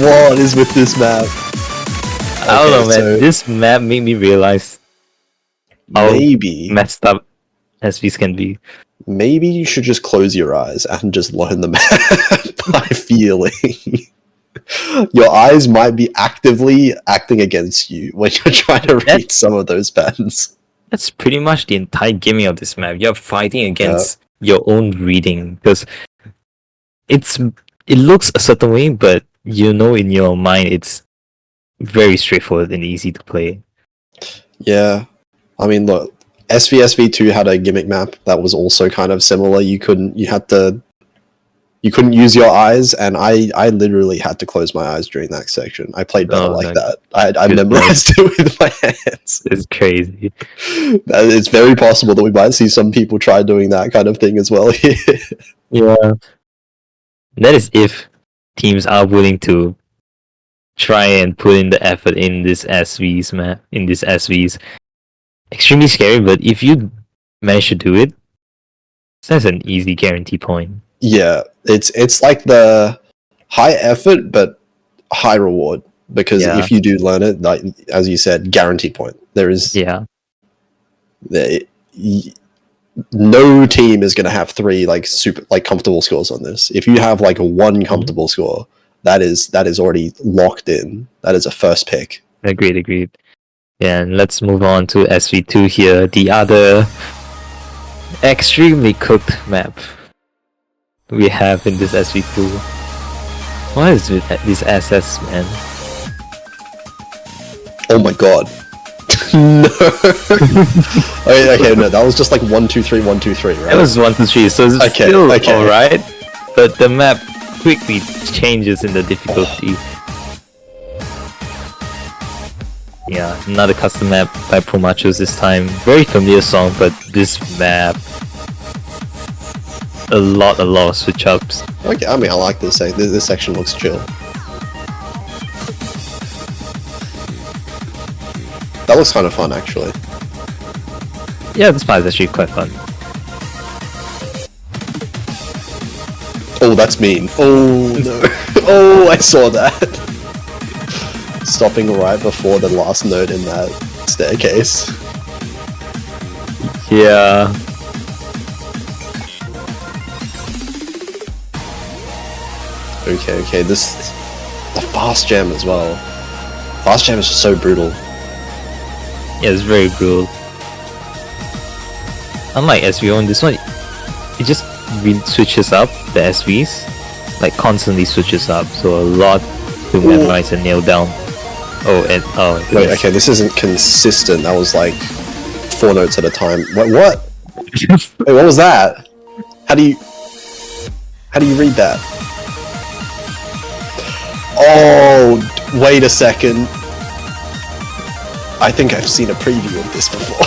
Speaker 3: what is with this map?
Speaker 2: I don't know, man.
Speaker 3: So
Speaker 2: this map made me realize how
Speaker 3: maybe
Speaker 2: messed up SVs can be.
Speaker 3: Maybe you should just close your eyes and just learn the map by feeling. Your eyes might be actively acting against you when you're trying to read some of those patterns.
Speaker 2: That's pretty much the entire gimmick of this map. You're fighting against your own reading because it looks a certain way, but you know in your mind it's very straightforward and easy to play.
Speaker 3: Yeah, I mean, look, SVSV2 had a gimmick map that was also kind of similar. You had to You couldn't use your eyes, and I literally had to close my eyes during that section. I played better like that. I memorized it with my hands.
Speaker 2: It's crazy.
Speaker 3: It's very possible that we might see some people try doing that kind of thing as well here.
Speaker 2: Yeah. That is if teams are willing to try and put in the effort in this SVs, man. In this SVs. Extremely scary, but if you manage to do it, that's an easy guarantee point.
Speaker 3: Yeah, it's like the high effort but high reward, because if you do learn it, like as you said, guarantee point. There is no team is going to have 3 like super like comfortable scores on this. If you have like 1 comfortable score, that is already locked in. That is a first pick.
Speaker 2: Agreed. Yeah, and let's move on to SV2 here, the other extremely cooked map we have in this SV2. What is with this SS, man?
Speaker 3: Oh my god. No. Okay, no, that was just like 1, 2, 3, 1, 2, 3, right?
Speaker 2: That was 1, 2, 3, so it's still alright, but the map quickly changes in the difficulty. Yeah, another custom map by Promachos this time. Very familiar song, but this map, a lot of switch ups.
Speaker 3: Okay, I mean, I like this. This section looks chill. That looks kind of fun, actually.
Speaker 2: Yeah, this part is actually quite fun.
Speaker 3: Oh, that's mean. Oh no. Oh, I saw that. Stopping right before the last node in that staircase.
Speaker 2: Yeah.
Speaker 3: Okay, the fast jam as well. Fast jam is just so brutal.
Speaker 2: Yeah, it's very brutal. Unlike SV1, this one, it just switches up the SVs, like constantly switches up, so a lot to memorize and nail down.
Speaker 3: Wait, okay, this isn't consistent. That was like 4 notes at a time. What? Wait, what was that? How do you read that? Oh, wait a second. I think I've seen a preview of this before.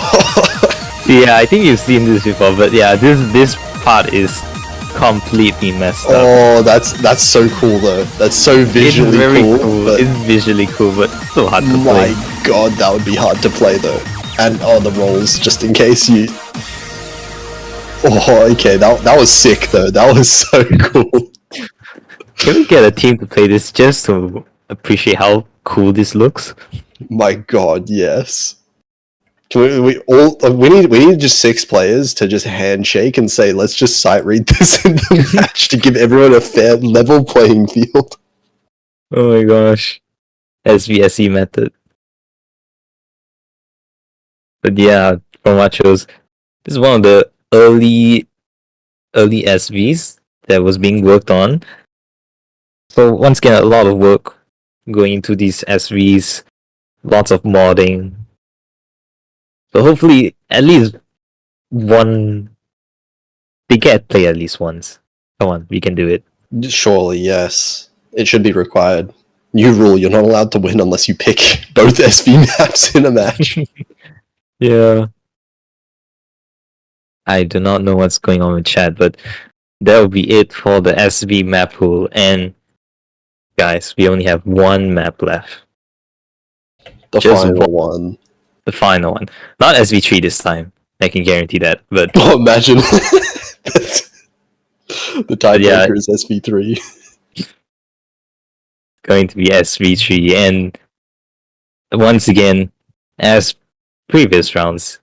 Speaker 2: Yeah, I think you've seen this before, but yeah, this part is completely messed up.
Speaker 3: Oh, that's so cool though. That's so visually cool.
Speaker 2: It's visually cool, but so hard to play.
Speaker 3: My god, that would be hard to play though. And the rolls, just in case you... Oh, okay, that was sick though. That was so cool.
Speaker 2: Can we get a team to play this just to appreciate how cool this looks?
Speaker 3: My god, yes. Can we need just 6 players to just handshake and say, let's just sight read this in the match to give everyone a fair level playing field.
Speaker 2: Oh my gosh. SVSE method. But yeah, from what shows, this is one of the early SVs that was being worked on. So once again, a lot of work going into these SVs, lots of modding. So hopefully, at least one, they get play at least once. Come on, we can do it.
Speaker 3: Surely, yes. It should be required. New rule, you're not allowed to win unless you pick both SV maps in a match.
Speaker 2: Yeah. I do not know what's going on with chat, but that will be it for the SV map pool. And guys, we only have 1 map left.
Speaker 3: The final one.
Speaker 2: The final one. Not SV3 this time. I can guarantee that. But
Speaker 3: oh, imagine. The tiebreaker is SV3.
Speaker 2: Going to be SV3. And once again, as previous rounds,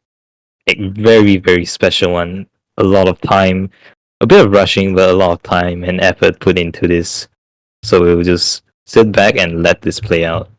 Speaker 2: a very, very special one. A lot of time. A bit of rushing, but a lot of time and effort put into this. So we'll just sit back and let this play out.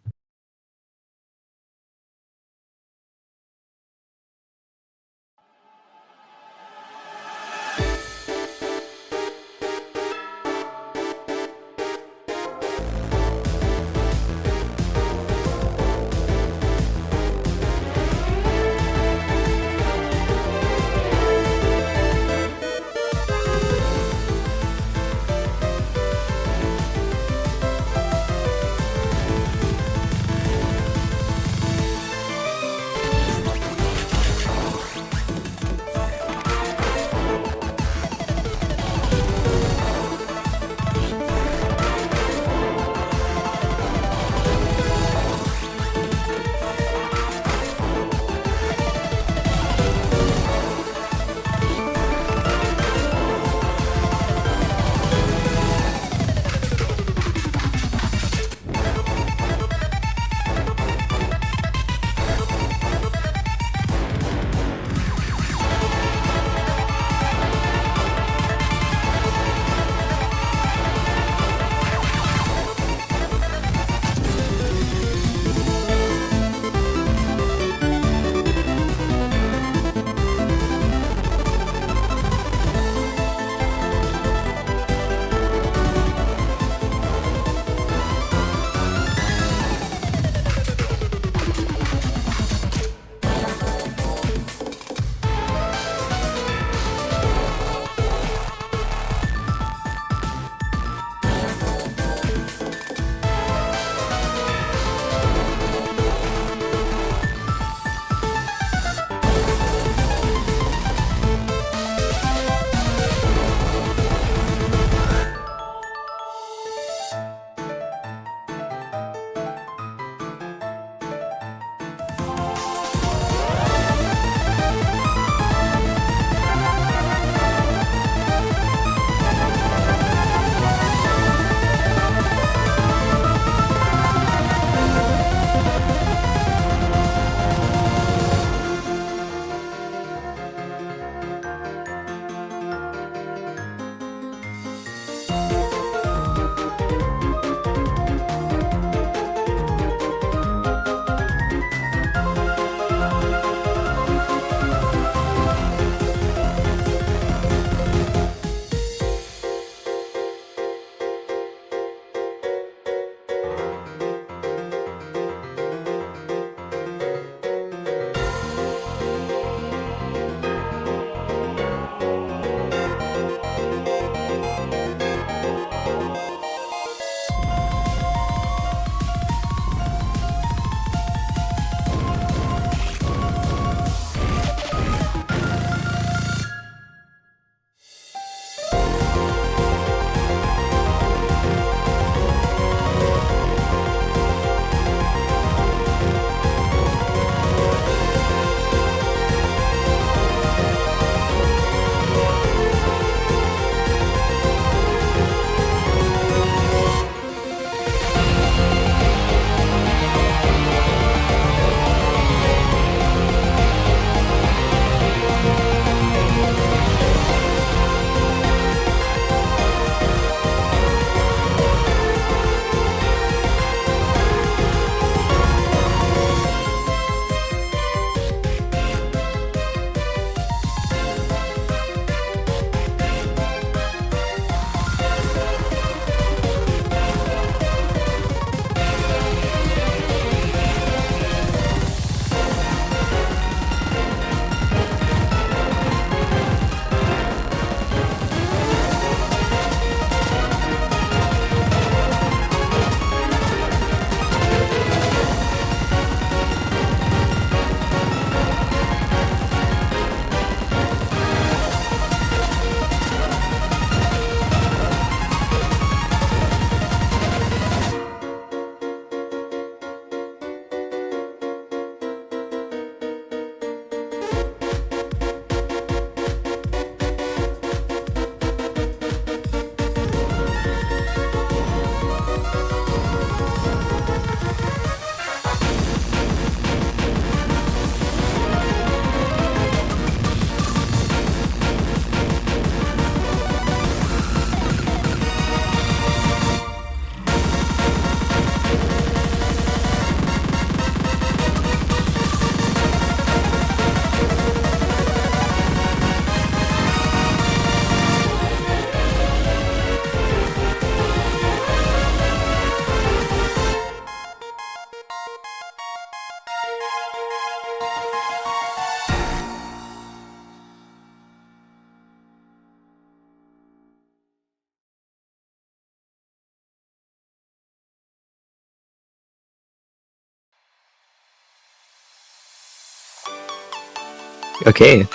Speaker 2: Okay.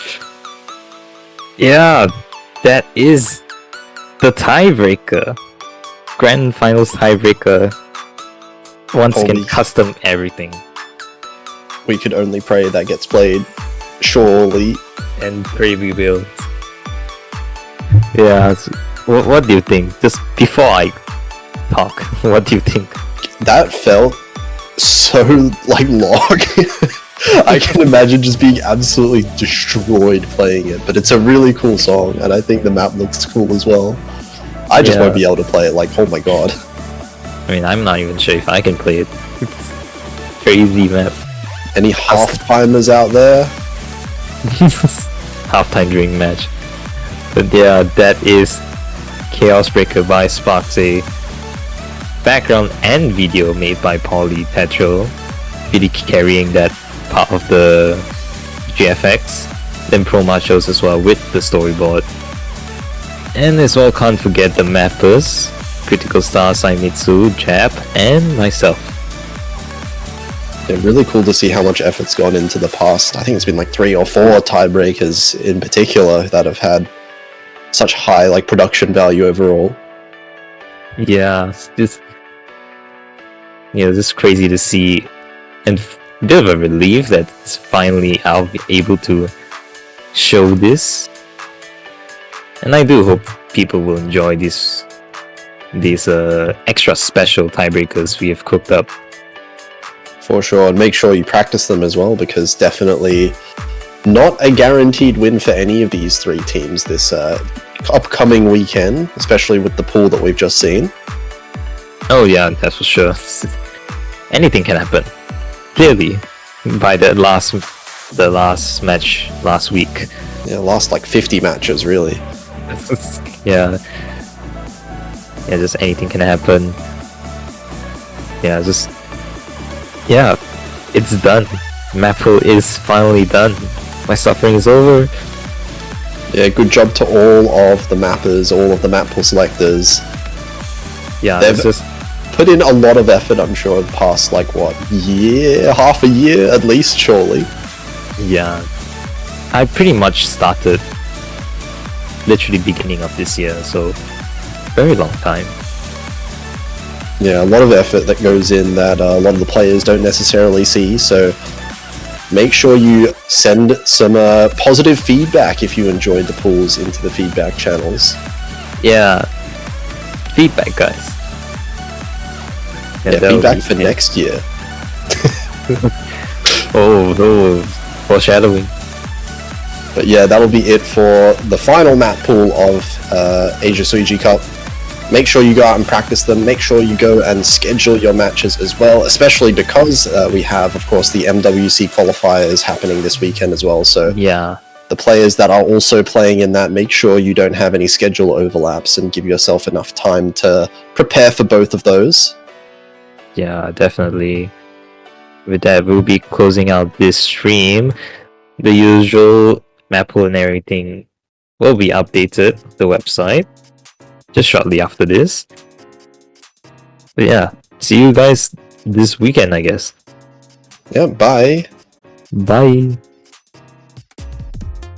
Speaker 2: Yeah, that is the tiebreaker. Grand Finals tiebreaker. Once again,
Speaker 3: Holy-
Speaker 2: custom everything.
Speaker 3: We could only pray that gets played. Surely.
Speaker 2: And preview builds. Yeah, what do you think? Just before I talk, what do you think?
Speaker 3: That felt so like long. I can imagine just being absolutely destroyed playing it, but it's a really cool song, and I think the map looks cool as well. I just
Speaker 2: Yeah.
Speaker 3: won't be able to play it. Like, oh my god.
Speaker 2: I mean, I'm not even sure if I can play it. It's crazy map.
Speaker 3: Any half timers out there?
Speaker 2: Halftime during match. But yeah, that is Chaos Breaker by Sparks, a background and video made by Polly Petro, really carrying that part of the GFX, then Pro Machos as well with the storyboard. And as well, can't forget the mappers, Critical Star, Saimitsu, Jap, and myself.
Speaker 3: Yeah, really cool to see how much effort's gone into the past. I think it's been like 3 or 4 tiebreakers in particular that have had such high like production value overall.
Speaker 2: Yeah, it's just crazy to see, and a bit of a relief that it's finally I'll be able to show this. And I do hope people will enjoy these extra special tiebreakers we have cooked up.
Speaker 3: For sure, and make sure you practice them as well, because definitely not a guaranteed win for any of these 3 teams this upcoming weekend, especially with the pool that we've just seen.
Speaker 2: Oh yeah, that's for sure. Anything can happen. Clearly, by the last match last week.
Speaker 3: Yeah, last like 50 matches really.
Speaker 2: Yeah, just anything can happen. Yeah, it's done. Mappool is finally done. My suffering is over.
Speaker 3: Yeah, good job to all of the mappers, all of the Mappool selectors.
Speaker 2: Yeah,
Speaker 3: They've
Speaker 2: it's just
Speaker 3: put in a lot of effort, I'm sure, in the past, like, what, half a year at least, surely.
Speaker 2: yeah. I pretty much started literally beginning of this year, so very long time.
Speaker 3: Yeah, a lot of effort that goes in that a lot of the players don't necessarily see, so make sure you send some positive feedback if you enjoyed the pools into the feedback channels.
Speaker 2: Yeah, feedback, guys.
Speaker 3: Yeah,
Speaker 2: that'll
Speaker 3: feedback
Speaker 2: be-
Speaker 3: for next year.
Speaker 2: Oh, foreshadowing.
Speaker 3: But yeah, that'll be it for the final map pool of Asia Suiji Cup. Make sure you go out and practice them. Make sure you go and schedule your matches as well, especially because we have, of course, the MWC qualifiers happening this weekend as well. So
Speaker 2: Yeah,
Speaker 3: the players that are also playing in that, make sure you don't have any schedule overlaps and give yourself enough time to prepare for both of those.
Speaker 2: yeah, definitely. With that, we'll be closing out this stream. The usual Mappool and everything will be updated on the website just shortly after this. But yeah, see you guys this weekend, I guess.
Speaker 3: Yeah, bye.
Speaker 2: Bye.